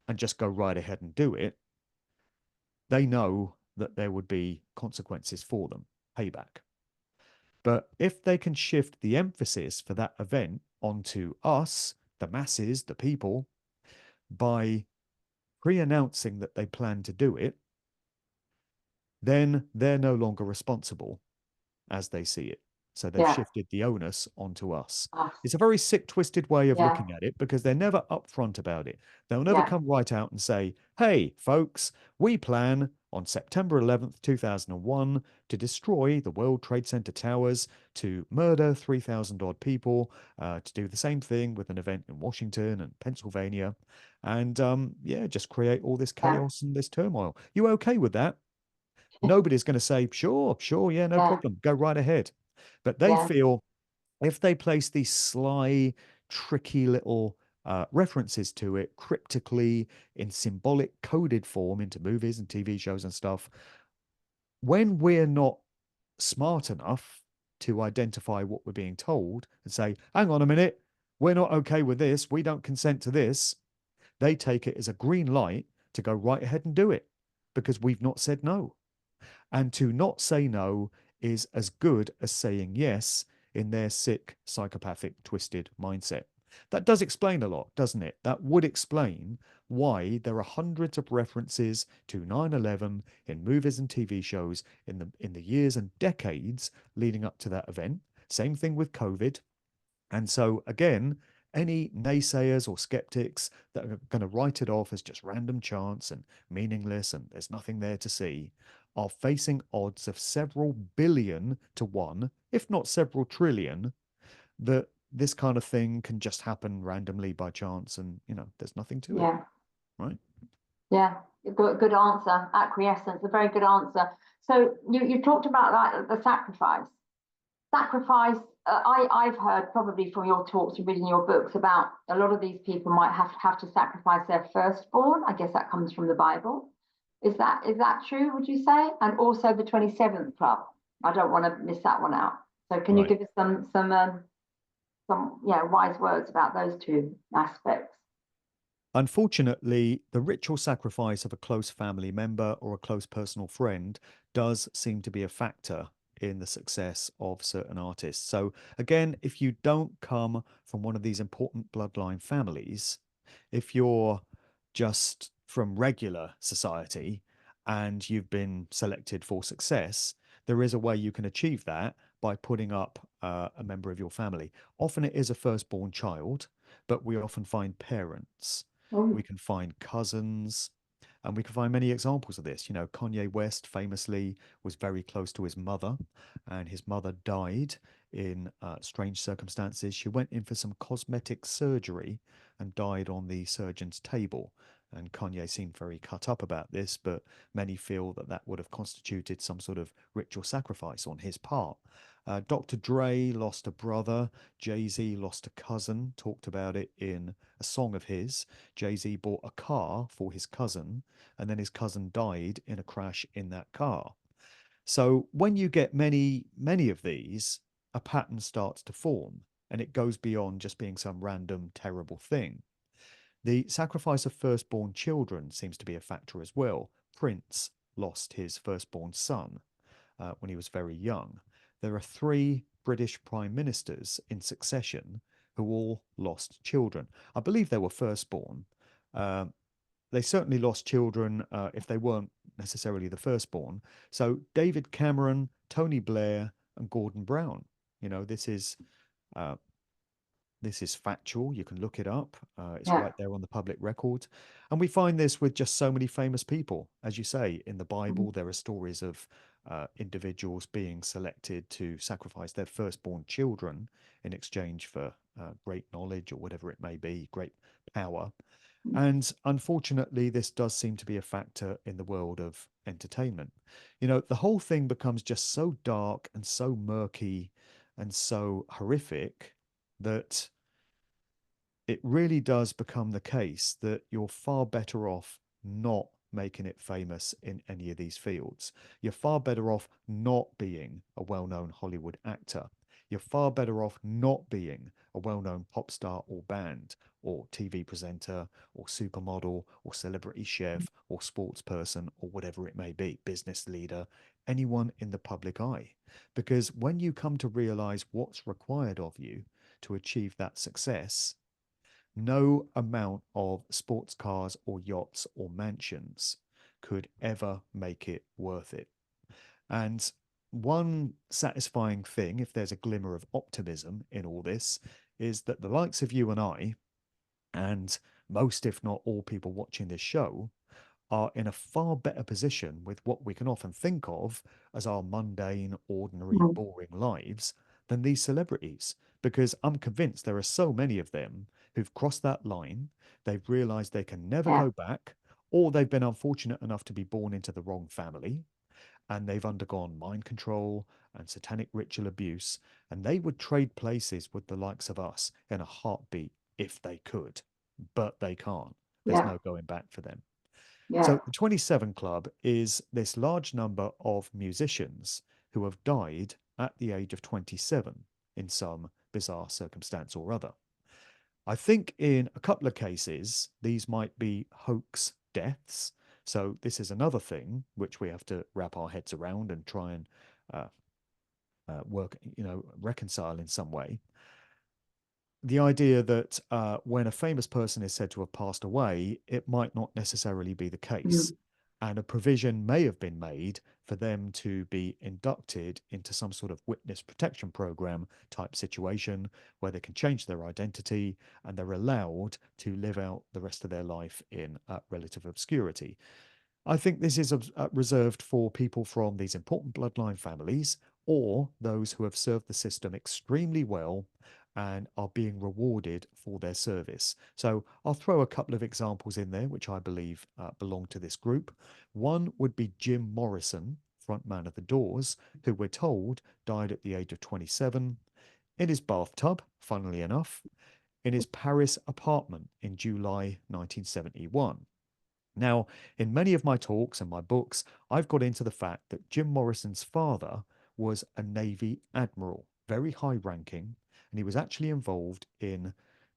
and just go right ahead and do it, they know that there would be consequences for them, payback. But if they can shift the emphasis for that event onto us, the masses, the people, by pre announcing that they plan to do it, then they're no longer responsible as they see it. So they've
Yeah.
shifted the onus onto us.
Us.
It's a very sick, twisted way of
Yeah.
looking at it because they're never upfront about it. They'll never
Yeah.
come right out and say, hey, folks, we plan on September 11th, 2001, to destroy the World Trade Center towers, to murder 3,000 odd people, to do the same thing with an event in Washington and Pennsylvania, and yeah, just create all this
Yeah.
chaos and this turmoil. You okay with that? Nobody's going to say, sure, sure, yeah, no
Yeah.
problem, go right ahead. But they
Yeah.
feel if they place these sly, tricky little references to it cryptically in symbolic coded form into movies and TV shows and stuff, when we're not smart enough to identify what we're being told and say, hang on a minute, we're not okay with this, we don't consent to this, they take it as a green light to go right ahead and do it because we've not said no. And to not say no is as good as saying yes in their sick, psychopathic, twisted mindset. That does explain a lot, doesn't it? That would explain why there are hundreds of references to 9/11 in movies and TV shows in the years and decades leading up to that event. Same thing with COVID. And so, again, any naysayers or skeptics that are going to write it off as just random chance and meaningless and there's nothing there to see are facing odds of several billion to one, if not several trillion, that this kind of thing can just happen randomly by chance and, there's nothing to it,
Yeah.
right?
Yeah. Good answer. Acquiescence, a very good answer. So you talked about like the sacrifice. Sacrifice. I've heard probably from your talks and reading your books about a lot of these people might have to sacrifice their firstborn. I guess that comes from the Bible. Is that true? Would you say? And also the 27th Club. I don't want to miss that one out. So can you
Right.
give us some wise words about those two aspects?
Unfortunately, the ritual sacrifice of a close family member or a close personal friend does seem to be a factor in the success of certain artists. So, again, if you don't come from one of these important bloodline families, if you're just from regular society and you've been selected for success, there is a way you can achieve that by putting up a member of your family. Often it is a firstborn child, but we often find parents, we
Oh,
can find cousins, and we can find many examples of this. Kanye West famously was very close to his mother, and his mother died in strange circumstances. She went in for some cosmetic surgery and died on the surgeon's table. And Kanye seemed very cut up about this, but many feel that that would have constituted some sort of ritual sacrifice on his part. Dr. Dre lost a brother. Jay-Z lost a cousin, talked about it in a song of his. Jay-Z bought a car for his cousin, and then his cousin died in a crash in that car. So when you get many, many of these, a pattern starts to form, and it goes beyond just being some random, terrible thing. The sacrifice of firstborn children seems to be a factor as well. Prince lost his firstborn son when he was very young. There are three British prime ministers in succession who all lost children. I believe they were firstborn. Um, they certainly lost children if they weren't necessarily the firstborn. So David Cameron, Tony Blair, and Gordon Brown. Uh, this is factual. You can look it up. It's
yeah.
right there on the public record. And we find this with just so many famous people. As you say, in the
Mhm.
Bible, there are stories of individuals being selected to sacrifice their firstborn children in exchange for great knowledge or whatever it may be, great power. And unfortunately, this does seem to be a factor in the world of entertainment. The whole thing becomes just so dark and so murky and so horrific that it really does become the case that you're far better off not making it famous in any of these fields. You're far better off not being a well known Hollywood actor. You're far better off not being a well-known pop star or band or TV presenter or supermodel or celebrity chef or sports person or whatever it may be, business leader, anyone in the public eye. Because when you come to realize what's required of you to achieve that success, no amount of sports cars or yachts or mansions could ever make it worth it. And one satisfying thing, if there's a glimmer of optimism in all this, is that the likes of you and I, and most, if not all, people watching this show, are in a far better position with what we can often think of as our mundane, ordinary,
Mm.
boring lives than these celebrities. Because I'm convinced there are so many of them who've crossed that line, they've realized they can never
Yeah,
go back, or they've been unfortunate enough to be born into the wrong family, and they've undergone mind control and satanic ritual abuse, and they would trade places with the likes of us in a heartbeat if they could, but they can't. There's
yeah,
no going back for them.
yeah.
So the 27 Club is this large number of musicians who have died at the age of 27 in some bizarre circumstance or other. I think in a couple of cases, these might be hoax deaths. So this is another thing which we have to wrap our heads around and try and uh, work, reconcile in some way. The idea that when a famous person is said to have passed away, it might not necessarily be the case.
Mm.
And a provision may have been made for them to be inducted into some sort of witness protection program type situation where they can change their identity and they're allowed to live out the rest of their life in relative obscurity. I think this is reserved for people from these important bloodline families or those who have served the system extremely well and are being rewarded for their service. So I'll throw a couple of examples in there, which I believe belong to this group. One would be Jim Morrison, frontman of The Doors, who we're told died at the age of 27 in his bathtub, funnily enough, in his Paris apartment in July 1971. Now, in many of my talks and my books, I've got into the fact that Jim Morrison's father was a Navy admiral, very high ranking, and he was actually involved in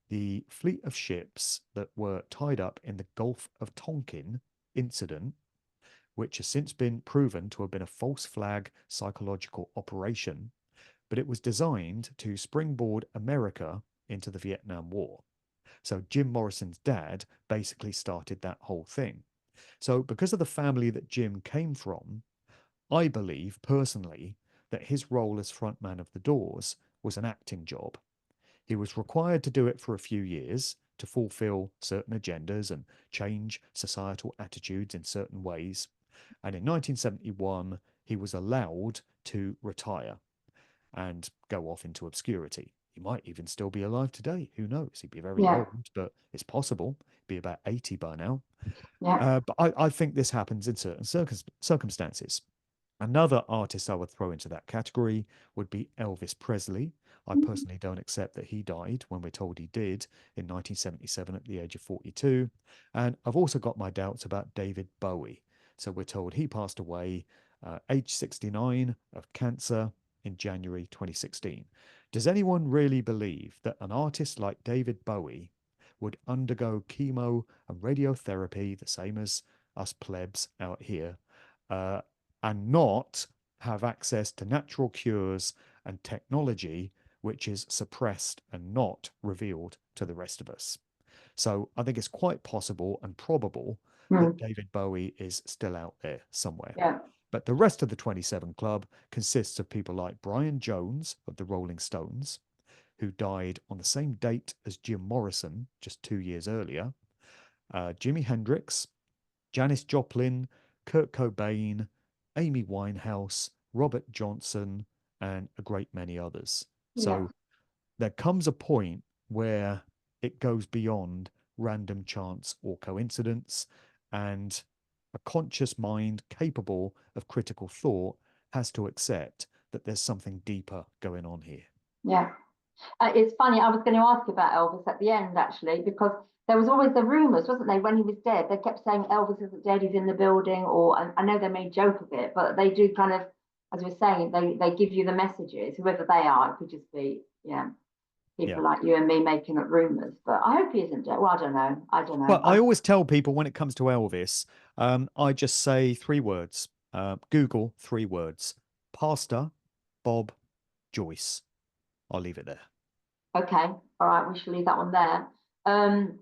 the fleet of ships that were tied up in the Gulf of Tonkin incident, which has since been proven to have been a false flag psychological operation, but it was designed to springboard America into the Vietnam War. So Jim Morrison's dad basically started that whole thing. So, because of the family that Jim came from, I believe personally that his role as frontman of The Doors was an acting job. He was required to do it for a few years to fulfill certain agendas and change societal attitudes in certain ways. And in 1971, he was allowed to retire and go off into obscurity. He might even still be alive today. Who knows? He'd be very
Yeah,
old, but it's possible. He'd be about 80 by now.
yeah.
But I think this happens in certain circumstances. Another artist I would throw into that category would be Elvis Presley. I
Mm.
personally don't accept that he died when we're told he did in 1977 at the age of 42. And I've also got my doubts about David Bowie. So we're told he passed away age 69 of cancer in January 2016. Does anyone really believe that an artist like David Bowie would undergo chemo and radiotherapy, the same as us plebs out here, uh, and not have access to natural cures and technology which is suppressed and not revealed to the rest of us? So I think it's quite possible and probable that
Mm.
David Bowie is still out there somewhere.
Yeah,
But the rest of the 27 Club consists of people like Brian Jones of the Rolling Stones, who died on the same date as Jim Morrison, just 2 years earlier, Jimi Hendrix, Janis Joplin, Kurt Cobain, Amy Winehouse, Robert Johnson, and a great many others.
yeah,
So there comes a point where it goes beyond random chance or coincidence, and a conscious mind capable of critical thought has to accept that there's something deeper going on here.
yeah. It's funny, I was going to ask about Elvis at the end, actually, because there was always the rumors, wasn't there, when he was dead? They kept saying Elvis isn't dead, he's in the building, or I know they made joke of it, but they do kind of as we're saying, they give you the messages, whoever they are. It could just be, yeah,
Yeah.
people like you and me making up rumors. But I hope he isn't dead. Well, I don't know. I don't know.
But I always tell people when it comes to Elvis, I just say three words. Google three words: Pastor Bob Joyce. I'll leave it there.
Okay, all right, we shall leave that one there. Um,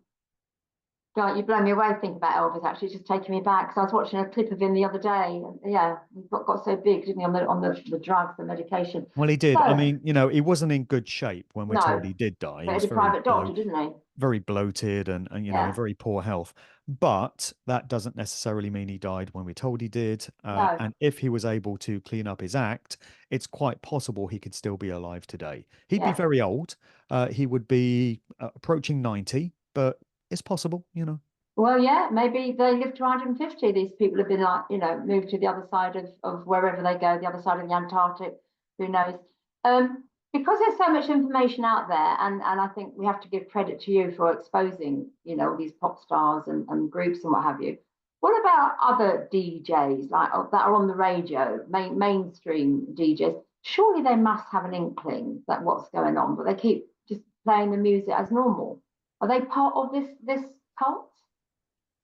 God, you blow me away thinking about Elvis. Actually, it's just taking me back because I was watching a clip of him the other day. Yeah, he got so big, didn't he, on the drugs, the medication.
Well, he did. I
So
mean, he wasn't in good shape when we're told
no,
he did die. He
but he
was
had a private doctor, didn't he?
very bloated and
Yeah,
very poor health. But that doesn't necessarily mean he died when we're told he did.
no,
And if he was able to clean up his act, it's quite possible he could still be alive today. He'd be
yeah.
very old. He would be approaching 90, but it's possible.
Well, yeah, maybe they live to 150. These people have been like, moved to the other side of wherever they go, the other side of the Antarctic, who knows? Because there's so much information out there, and I think we have to give credit to you for exposing, all these pop stars and groups and what have you. What about other DJs like that are on the radio, mainstream DJs? Surely they must have an inkling that what's going on, but they keep just playing the music as normal. Are they part of this cult?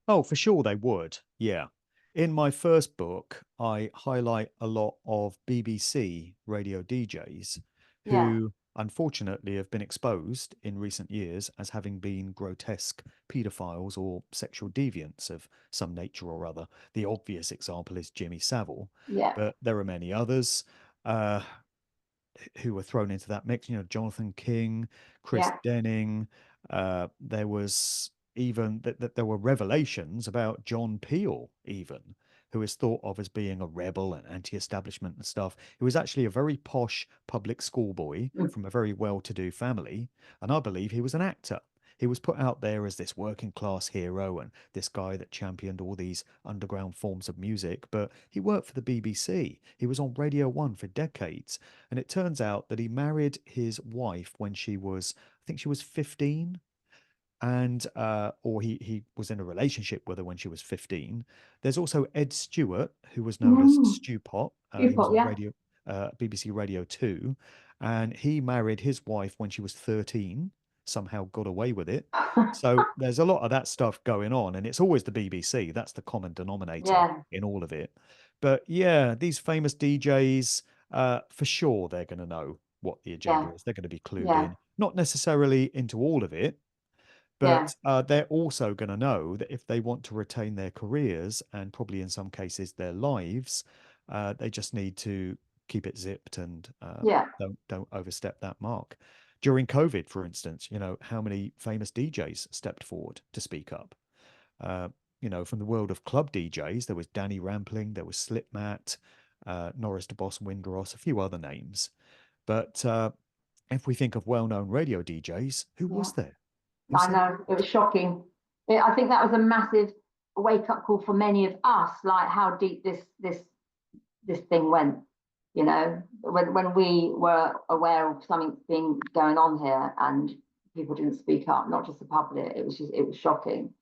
Oh, for sure they would. Yeah. In my first book, I highlight a lot of BBC radio DJs
Yeah,
who unfortunately have been exposed in recent years as having been grotesque paedophiles or sexual deviants of some nature or other. The obvious example is Jimmy Savile,
yeah,
but there are many others. Uh, who were thrown into that mix. Jonathan King, Chris
yeah.
Denning. There was even that there were revelations about John Peel, even who is thought of as being a rebel and anti-establishment and stuff. He was actually a very posh public schoolboy
Mm.
from a very well-to-do family, and I believe he was an actor. He was put out there as this working class hero and this guy that championed all these underground forms of music, but he worked for the BBC. He was on Radio 1 for decades. And it turns out that he married his wife when she was, I think she was 15, and or he was in a relationship with her when she was 15. There's also Ed Stewart, who was known as
Mm.
Stu Pot.
You
He was
put,
on
yeah.
radio, BBC Radio 2, and he married his wife when she was 13, somehow got away with it. So there's a lot of that stuff going on, and it's always the BBC. That's the common denominator
Yeah,
in all of it. But yeah, these famous DJs, for sure, they're going to know what the
yeah,
agenda is. They're going to be clued
yeah,
in, not necessarily into all of it,
yeah,
but they're also going to know that if they want to retain their careers and probably in some cases their lives, they just need to keep it zipped and
yeah,
don't overstep that mark. During COVID, for instance, how many famous DJs stepped forward to speak up? Uh, from the world of club DJs, there was Danny Rampling, there was Slipmatt, Norris DeBoss Windross, a few other names. But if we think of well-known radio DJs, who
yeah.
was there? Who
I
stepped
know it was shocking. I think that was a massive wake up call for many of us, like how deep this thing went. When we were aware of something being going on here and people didn't speak up, not just the public, it was shocking.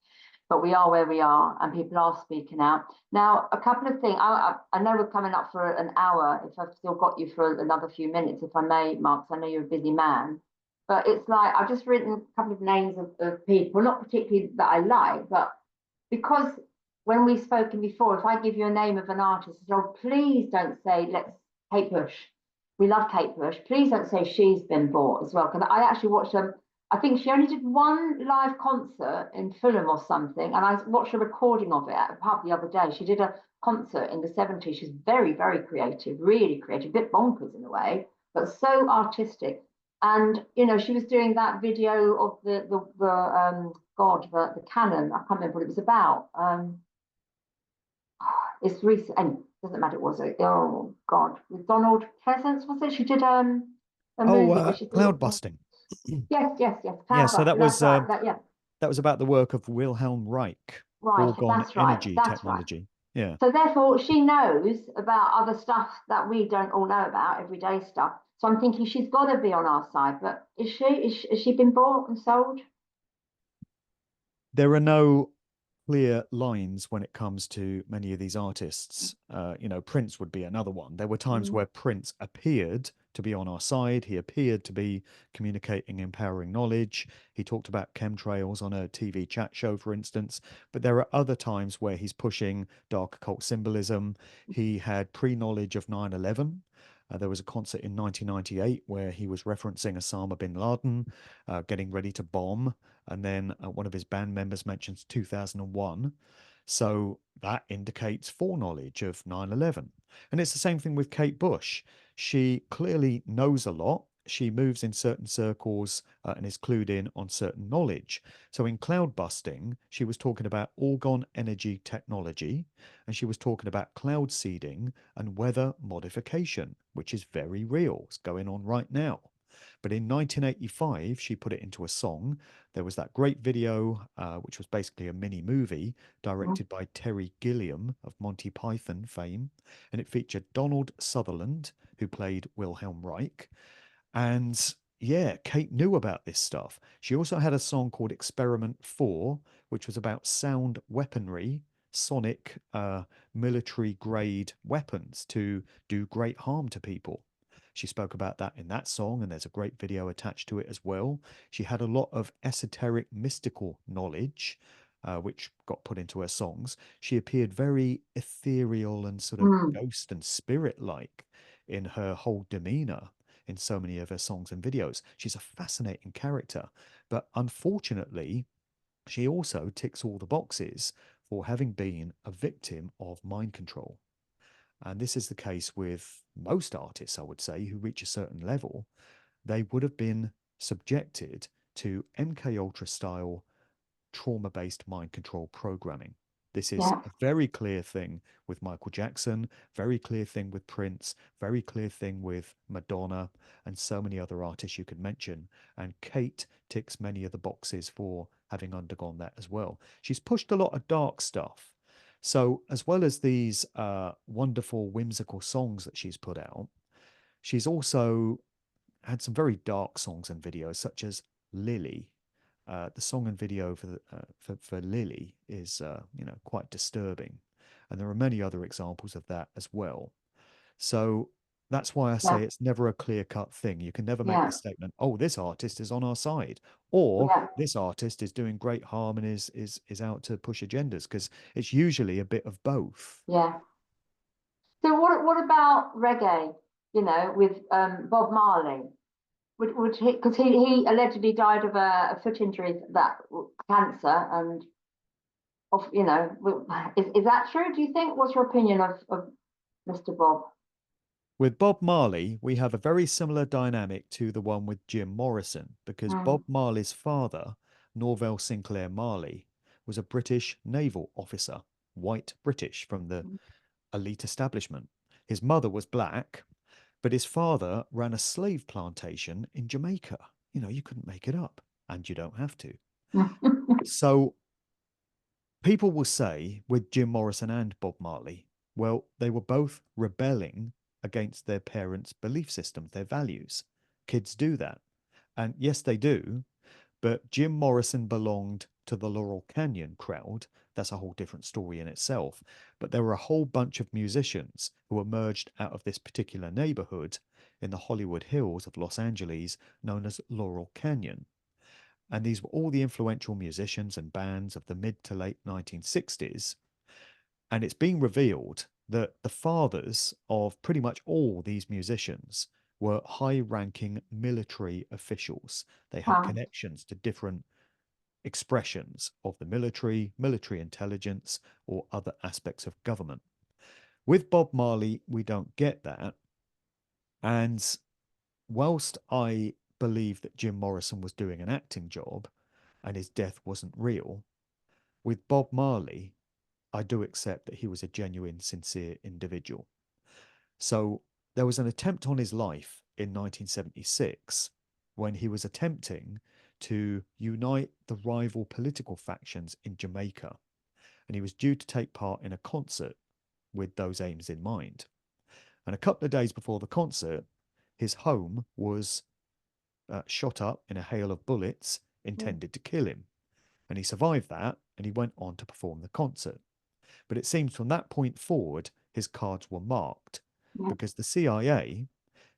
But we are where we are, and people are speaking out. Now, a couple of things. I know we're coming up for an hour. If I've still got you for another few minutes, if I may, Mark, 'cause I know you're a busy man. But it's like I've just written a couple of names of people, not particularly that I like, but because when we've spoken before, if I give you a name of an artist, oh, please don't say let's Kate Bush. We love Kate Bush. Please don't say she's been bought as well. Because I actually watched them. I think she only did one live concert in Fulham or something, and I watched a recording of it at a pub the other day. She did a concert in the 70s. She's very, very creative, really creative, a bit bonkers in a way, but so artistic. And she was doing that video of the canon. I can't remember what it was about. It's recent, and it doesn't matter. Was it? Oh God, with Donald Pleasance was it? She did a
Oh,
movie, which is a
cloud
little.
busting.
Yes, yes, yes.
Yeah,
Cloud
so that
Buster.
was
That's right. Yeah.
about the work of Wilhelm Reich,
Right.
orgone
That's right.
energy
That's right.
technology. Yeah.
So therefore, she knows about other stuff that we don't all know about, everyday stuff. So I'm thinking she's got to be on our side. But is she? Has she been bought and sold?
There are no clear lines when it comes to many of these artists. Prince would be another one. There were times
Mm,
where Prince appeared to be on our side. He appeared to be communicating empowering knowledge. He talked about chemtrails on a TV chat show, for instance. But there are other times where he's pushing dark occult symbolism. He had pre-knowledge of 9/11. There was a concert in 1998 where he was referencing Osama bin Laden getting ready to bomb. And then one of his band members mentions 2001. So that indicates foreknowledge of 9/11. And it's the same thing with Kate Bush. She clearly knows a lot. She moves in certain circles and is clued in on certain knowledge. So in cloud busting, she was talking about orgone energy technology, and she was talking about cloud seeding and weather modification, which is very real. It's going on right now. But in 1985, she put it into a song. There was that great video, which was basically a mini movie
mm,
directed by Terry Gilliam of Monty Python fame. And it featured Donald Sutherland, who played Wilhelm Reich. And yeah, Kate knew about this stuff. She also had a song called Experiment 4, which was about sound weaponry, sonic, military grade weapons to do great harm to people. She spoke about that in that song, and there's a great video attached to it as well. She had a lot of esoteric, mystical knowledge, which got put into her songs. She appeared very ethereal and sort of
mm.
ghost and spirit like in her whole demeanor in so many of her songs and videos. She's a fascinating character, but unfortunately, she also ticks all the boxes for having been a victim of mind control. And this is the case with most artists, I would say, who reach a certain level. They would have been subjected to MK Ultra style trauma based mind control programming. This is
Yeah,
a very clear thing with Michael Jackson, very clear thing with Prince, very clear thing with Madonna, and so many other artists you could mention. And Kate ticks many of the boxes for having undergone that as well. She's pushed a lot of dark stuff. So, as well as these wonderful, whimsical songs that she's put out, she's also had some very dark songs and videos, such as Lily. The song and video for Lily is quite disturbing, and there are many other examples of that as well. So that's why I
yeah,
say it's never a clear cut thing. You can never make the
yeah,
statement, "Oh, this artist is on our side," or
yeah,
"This artist is doing great harm and is out to push agendas," because it's usually a bit of both.
yeah. So what about reggae? You know, with Bob Marley? Would he, because he allegedly died of a foot injury, that cancer, and of, is that true? Do you think? What's your opinion of Mr. Bob?
With Bob Marley, we have a very similar dynamic to the one with Jim Morrison, because
Mm,
Bob Marley's father, Norvell Sinclair Marley, was a British naval officer, white British from the elite establishment. His mother was black, but his father ran a slave plantation in Jamaica. You couldn't make it up, and you don't have to.
mm,
So people will say with Jim Morrison and Bob Marley, well, they were both rebelling against their parents' belief systems, their values. Kids do that. And yes, they do. But Jim Morrison belonged to the Laurel Canyon crowd. That's a whole different story in itself. But there were a whole bunch of musicians who emerged out of this particular neighborhood in the Hollywood Hills of Los Angeles, known as Laurel Canyon. And these were all the influential musicians and bands of the mid to late 1960s. And it's been revealed that the fathers of pretty much all these musicians were high ranking military officials. They had
wow.
connections to different expressions of the military, military intelligence, or other aspects of government. With Bob Marley, we don't get that. And whilst I believe that Jim Morrison was doing an acting job and his death wasn't real, with Bob Marley, I do accept that he was a genuine, sincere individual. So there was an attempt on his life in 1976 when he was attempting to unite the rival political factions in Jamaica, and he was due to take part in a concert with those aims in mind. And a couple of days before the concert, his home was shot up in a hail of bullets
Mm,
intended to kill him. And he survived that and he went on to perform the concert. But it seems from that point forward, his cards were marked
Yeah.
because the CIA,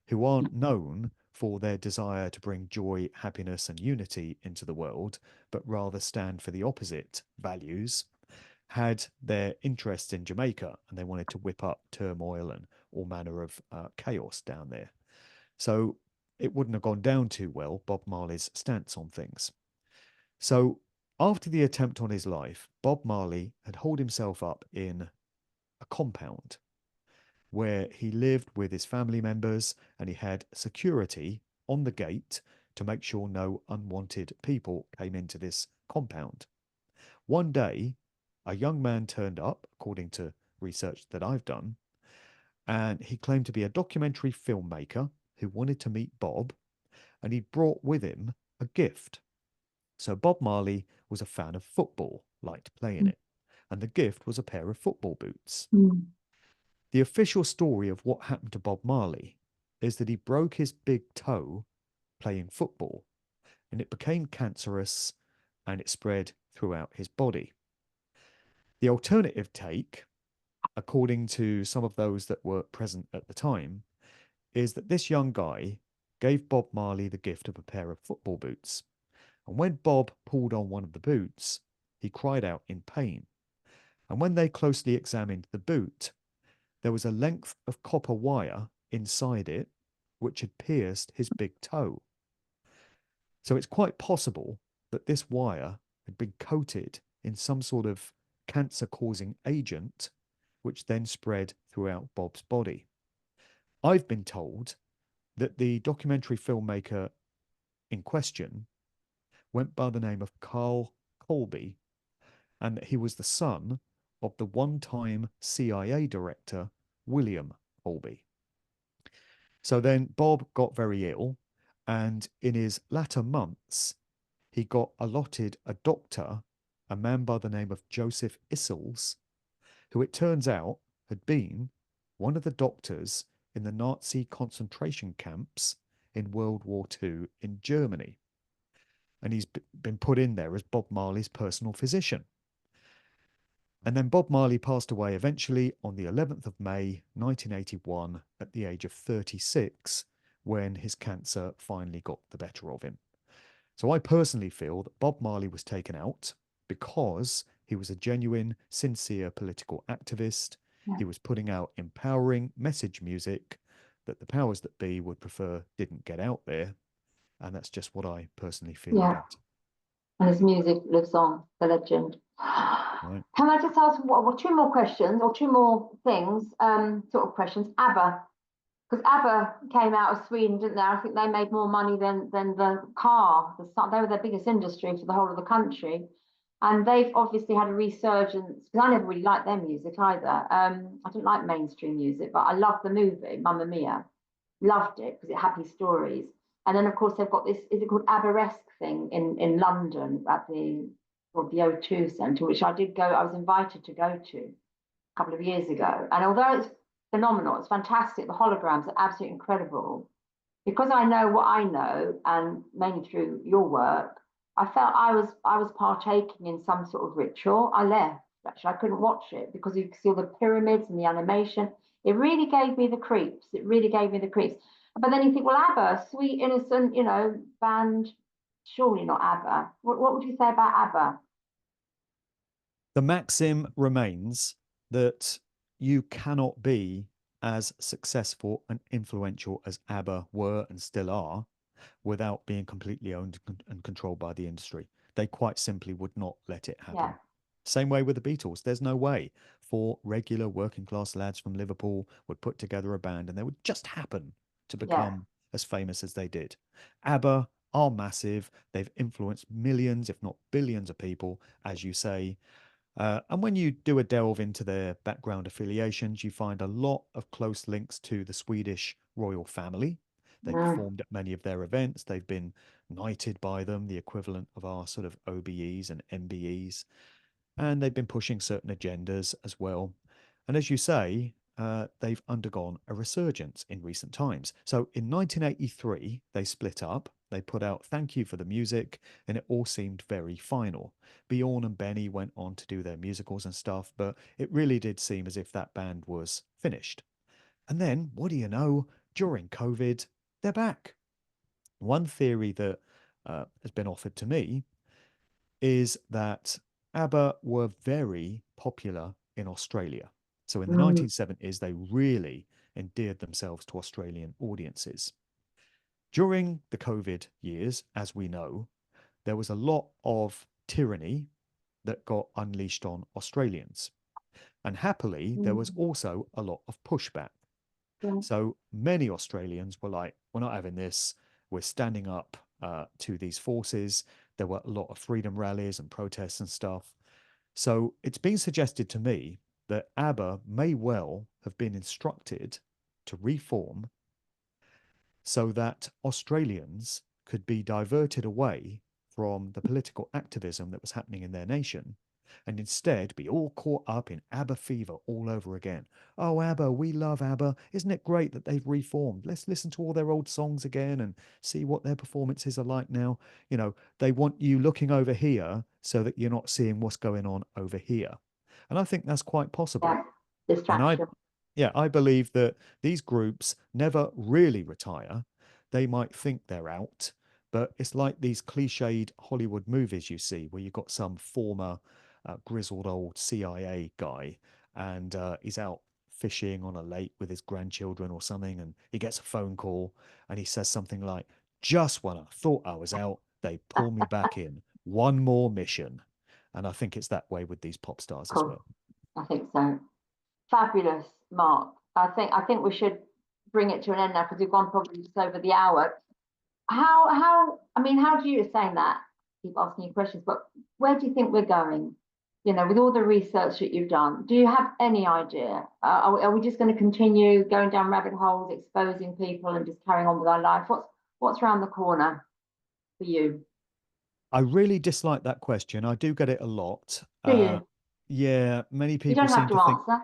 who aren't known for their desire to bring joy, happiness, and unity into the world, but rather stand for the opposite values, had their interest in Jamaica and they wanted to whip up turmoil and all manner of chaos down there. So it wouldn't have gone down too well, Bob Marley's stance on things. So after the attempt on his life, Bob Marley had holed himself up in a compound where he lived with his family members and he had security on the gate to make sure no unwanted people came into this compound. One day, a young man turned up, according to research that I've done, and he claimed to be a documentary filmmaker who wanted to meet Bob, and he brought with him a gift. So Bob Marley was a fan of football, liked playing it, and the gift was a pair of football boots.
Mm.
The official story of what happened to Bob Marley is that he broke his big toe playing football, and it became cancerous and it spread throughout his body. The alternative take, according to some of those that were present at the time, is that this young guy gave Bob Marley the gift of a pair of football boots. And when Bob pulled on one of the boots, he cried out in pain. And when they closely examined the boot, there was a length of copper wire inside it which had pierced his big toe. So it's quite possible that this wire had been coated in some sort of cancer causing agent, which then spread throughout Bob's body. I've been told that the documentary filmmaker in question went by the name of Carl Colby, and that he was the son of the one-time CIA director, William Colby. So then Bob got very ill, and in his latter months, he got allotted a doctor, a man by the name of Joseph Issels, who it turns out had been one of the doctors in the Nazi concentration camps in World War II in Germany. And he's been put in there as Bob Marley's personal physician. And then Bob Marley passed away eventually on the 11th of May, 1981, at the age of 36, when his cancer finally got the better of him. So I personally feel that Bob Marley was taken out because he was a genuine, sincere political activist.
Yeah.
He was putting out empowering message music that the powers that be would prefer didn't get out there. And that's just what I personally feel
Yeah.
about it.
And his music lives on, the legend.
Right.
Can I just ask two more questions or two more things, sort of questions? ABBA, because ABBA came out of Sweden, didn't they? I think they made more money than the car. They were their biggest industry for the whole of the country. And they've obviously had a resurgence, because I never really liked their music either. I didn't like mainstream music, but I loved the movie, Mamma Mia. Loved it because it had these stories. And then, of course, they've got this, is it called ABBA-esque thing in London at the O2 Centre, which I did go, I was invited to go to a couple of years ago. And although it's phenomenal, it's fantastic, the holograms are absolutely incredible. Because I know what I know, and mainly through your work, I felt I was partaking in some sort of ritual. I left. Actually, I couldn't watch it because you could see all the pyramids and the animation. It really gave me the creeps. It really gave me the creeps. But then you think, well, ABBA, sweet, innocent, band, surely not ABBA. What would you say about ABBA?
The maxim remains that you cannot be as successful and influential as ABBA were and still are without being completely owned and controlled by the industry. They quite simply would not let it
Yeah,
happen. Same way with the Beatles. There's no way four regular working class lads from Liverpool would put together a band and they would just happen to
yeah,
become as famous as they did. ABBA are massive. They've influenced millions, if not billions of people, as you say. And when you do a delve into their background affiliations, you find a lot of close links to the Swedish royal family. They
mm,
performed at many of their events. They've been knighted by them, the equivalent of our sort of OBEs and MBEs. And they've been pushing certain agendas as well. And as you say, they've undergone a resurgence in recent times. So in 1983, they split up. They put out Thank You for the Music, and it all seemed very final. Bjorn and Benny went on to do their musicals and stuff, but it really did seem as if that band was finished. And then, what do you know, during COVID, they're back. One theory that has been offered to me is that ABBA were very popular in Australia. So in the
Mm,
1970s, they really endeared themselves to Australian audiences. During the COVID years, as we know, there was a lot of tyranny that got unleashed on Australians. And happily, there was
mm,
also a lot of pushback.
yeah,
So many Australians were like, we're not having this. We're standing up to these forces. There were a lot of freedom rallies and protests and stuff. So it's been suggested to me that ABBA may well have been instructed to reform so that Australians could be diverted away from the political activism that was happening in their nation and instead be all caught up in ABBA fever all over again. Oh, ABBA, we love ABBA. Isn't it great that they've reformed? Let's listen to all their old songs again and see what their performances are like now. You know, they want you looking over here so that you're not seeing what's going on over here. And I think that's quite possible.
yeah.
And
Distraction.
yeah, I believe that these groups never really retire. They might think they're out, but it's like these cliched Hollywood movies you see where you've got some former grizzled old CIA guy and he's out fishing on a lake with his grandchildren or something, and he gets a phone call and he says something like, just when I thought I was out, they pull me back in. One more mission. And I think it's that way with these pop stars as
Cool.
well.
I think so. Fabulous, Mark. I think we should bring it to an end now because we've gone probably just over the hour. I mean, how do you saying that? Keep asking you questions, but where do you think we're going? You know, with all the research that you've done, do you have any idea? Are we just going to continue going down rabbit holes, exposing people, and just carrying on with our life? What's around the corner for you?
I really dislike that question. I do get it a lot.
Do you?
Yeah,
You don't have to answer.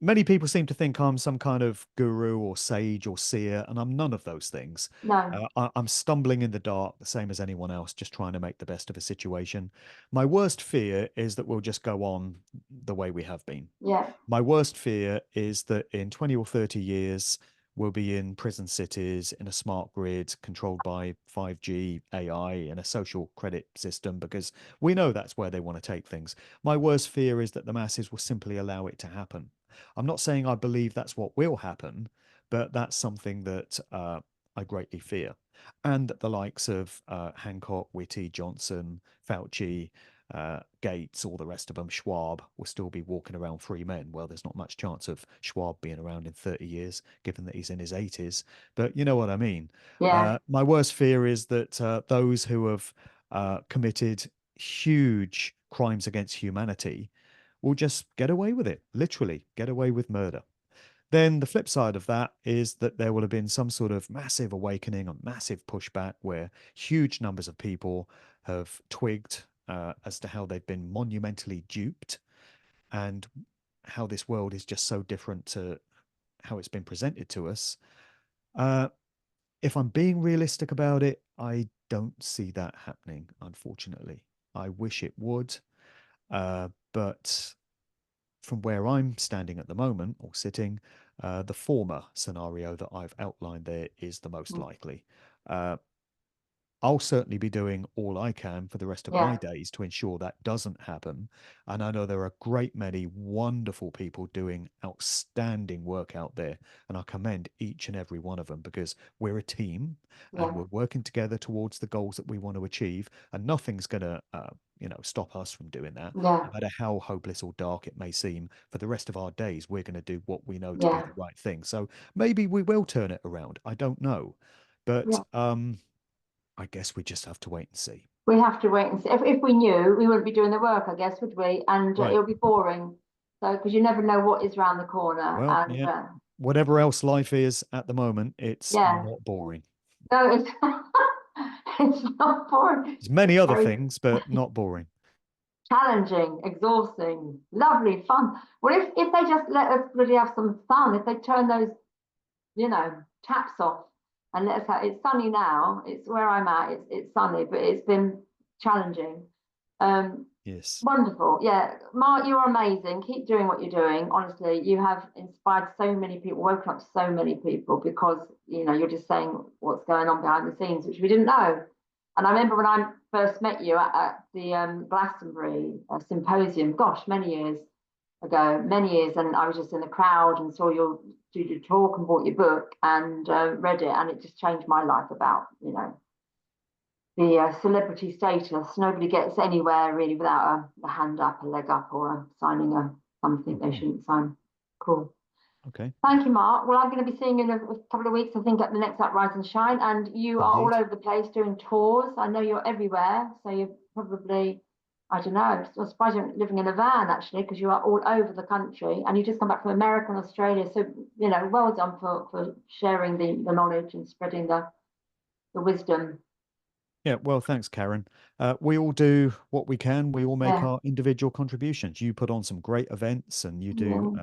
many people seem to think I'm some kind of guru or sage or seer, and I'm none of those things.
No.
I'm stumbling in the dark, the same as anyone else, just trying to make the best of a situation. My worst fear is that we'll just go on the way we have been.
Yeah.
My worst fear is that in 20 or 30 years, we'll be in prison cities, in a smart grid controlled by 5G, AI, and a social credit system, because we know that's where they want to take things. My worst fear is that the masses will simply allow it to happen. I'm not saying I believe that's what will happen, but that's something that I greatly fear. And that the likes of Hancock, Whitty, Johnson, Fauci, Gates, all the rest of them, Schwab, will still be walking around free men. Well, there's not much chance of Schwab being around in 30 years, given that he's in his 80s. But you know what I mean.
Yeah.
My worst fear is that those who have committed huge crimes against humanity will just get away with it, literally get away with murder. Then the flip side of that is that there will have been some sort of massive awakening, a massive pushback where huge numbers of people have twigged as to how they've been monumentally duped and how this world is just so different to how it's been presented to us. Uh, if I'm being realistic about it, I don't see that happening, unfortunately. I wish it would, but from where I'm standing at the moment or sitting, the former scenario that I've outlined there is the most
Mm,
likely. Uh, I'll certainly be doing all I can for the rest of my
yeah.
days to ensure that doesn't happen. And I know there are a great many wonderful people doing outstanding work out there. And I commend each and every one of them because we're a team and
Yeah.
we're working together towards the goals that we want to achieve. And nothing's going to, stop us from doing that. No
Yeah.
matter how hopeless or dark it may seem, for the rest of our days, we're going to do what we know to be
Yeah.
the right thing. So maybe we will turn it around. I don't know. But
Yeah.
I guess we just have to wait and see.
We have to wait and see. If we knew, we wouldn't be doing the work, I guess, would we? And
Right.
it'll be boring. So, because you never know what is around the corner.
Well,
And
yeah. Whatever else life is at the moment, it's
yeah,
not boring.
no, it's it's not boring.
There's many
It's
other
very
things, but not boring.
challenging, exhausting, lovely, fun. Well, if they just let us really have some fun, if they turn those, taps off, And it's sunny now. It's where I'm at. It's sunny, but it's been challenging. Um,
Yes.
Wonderful. Yeah. Mark, you're amazing. Keep doing what you're doing. Honestly, you have inspired so many people, woken up so many people because, you're just saying what's going on behind the scenes, which we didn't know. And I remember when I first met you at the Glastonbury symposium, gosh, many years ago, many years, and I was just in the crowd and saw your talk and bought your book and read it, and it just changed my life about, the celebrity status. Nobody gets anywhere really without a hand up, a leg up, or signing something they
Mhm.
shouldn't sign. Cool.
Okay.
Thank you, Mark. Well, I'm going to be seeing you in a couple of weeks, I think, at the next Uprise and Shine. And you are all
Indeed.
over the place doing tours. I know you're everywhere. So you're probably, I don't know, I'm surprised you're living in a van, actually, because you are all over the country. And you just come back from America and Australia. So, well done for sharing the knowledge and spreading the wisdom.
Yeah, well, thanks, Karen. We all do what we can. We all make
Yeah.
our individual contributions. You put on some great events and you do,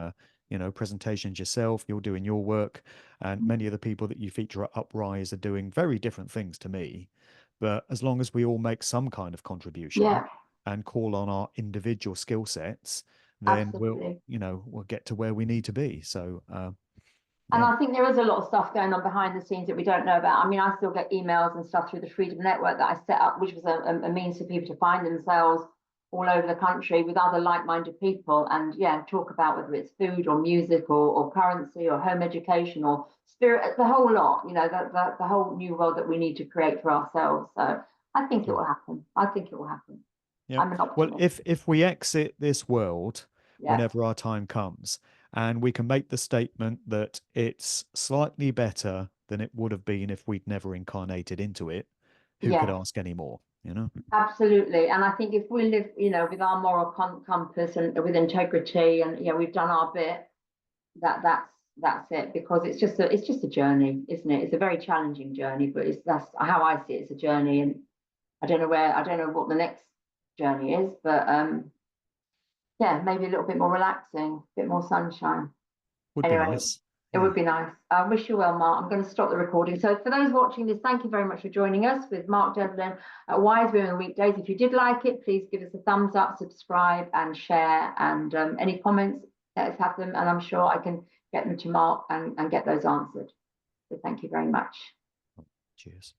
Yeah.
presentations yourself. You're doing your work. And many of the people that you feature at Uprise are doing very different things to me. But as long as we all make some kind of contribution
Yeah.
and call on our individual skill sets, then
Absolutely.
we'll get to where we need to be. So,
And
yeah,
I think there is a lot of stuff going on behind the scenes that we don't know about. I mean, I still get emails and stuff through the Freedom Network that I set up, which was a means for people to find themselves all over the country with other like-minded people and, yeah, talk about whether it's food or music or currency or home education or spirit, the whole lot, the whole new world that we need to create for ourselves. So I think it
sure.
will happen. I think it will happen.
Yeah.
I'm an
Well,
optimist.
if we exit this world
Yeah.
whenever our time comes, and we can make the statement that it's slightly better than it would have been if we'd never incarnated into it, who could
Yes.
ask any more, you know?
Absolutely. And I think if we live, with our moral compass and with integrity and, we've done our bit, that's it, because it's just a journey, isn't it? It's a very challenging journey, but that's how I see it. It's a journey, and I don't know what the next journey is, but yeah, maybe a little bit more relaxing, a bit more sunshine.
Would be
Anyway,
nice.
it
Yeah.
would be nice. I wish you well, Mark. I'm going to stop the recording. So for those watching this, thank you very much for joining us with Mark Devlin at Wise Women Weekdays. If you did like it, please give us a thumbs up, subscribe and share. And any comments, let us have them. And I'm sure I can get them to Mark and get those answered. So thank you very much.
Cheers.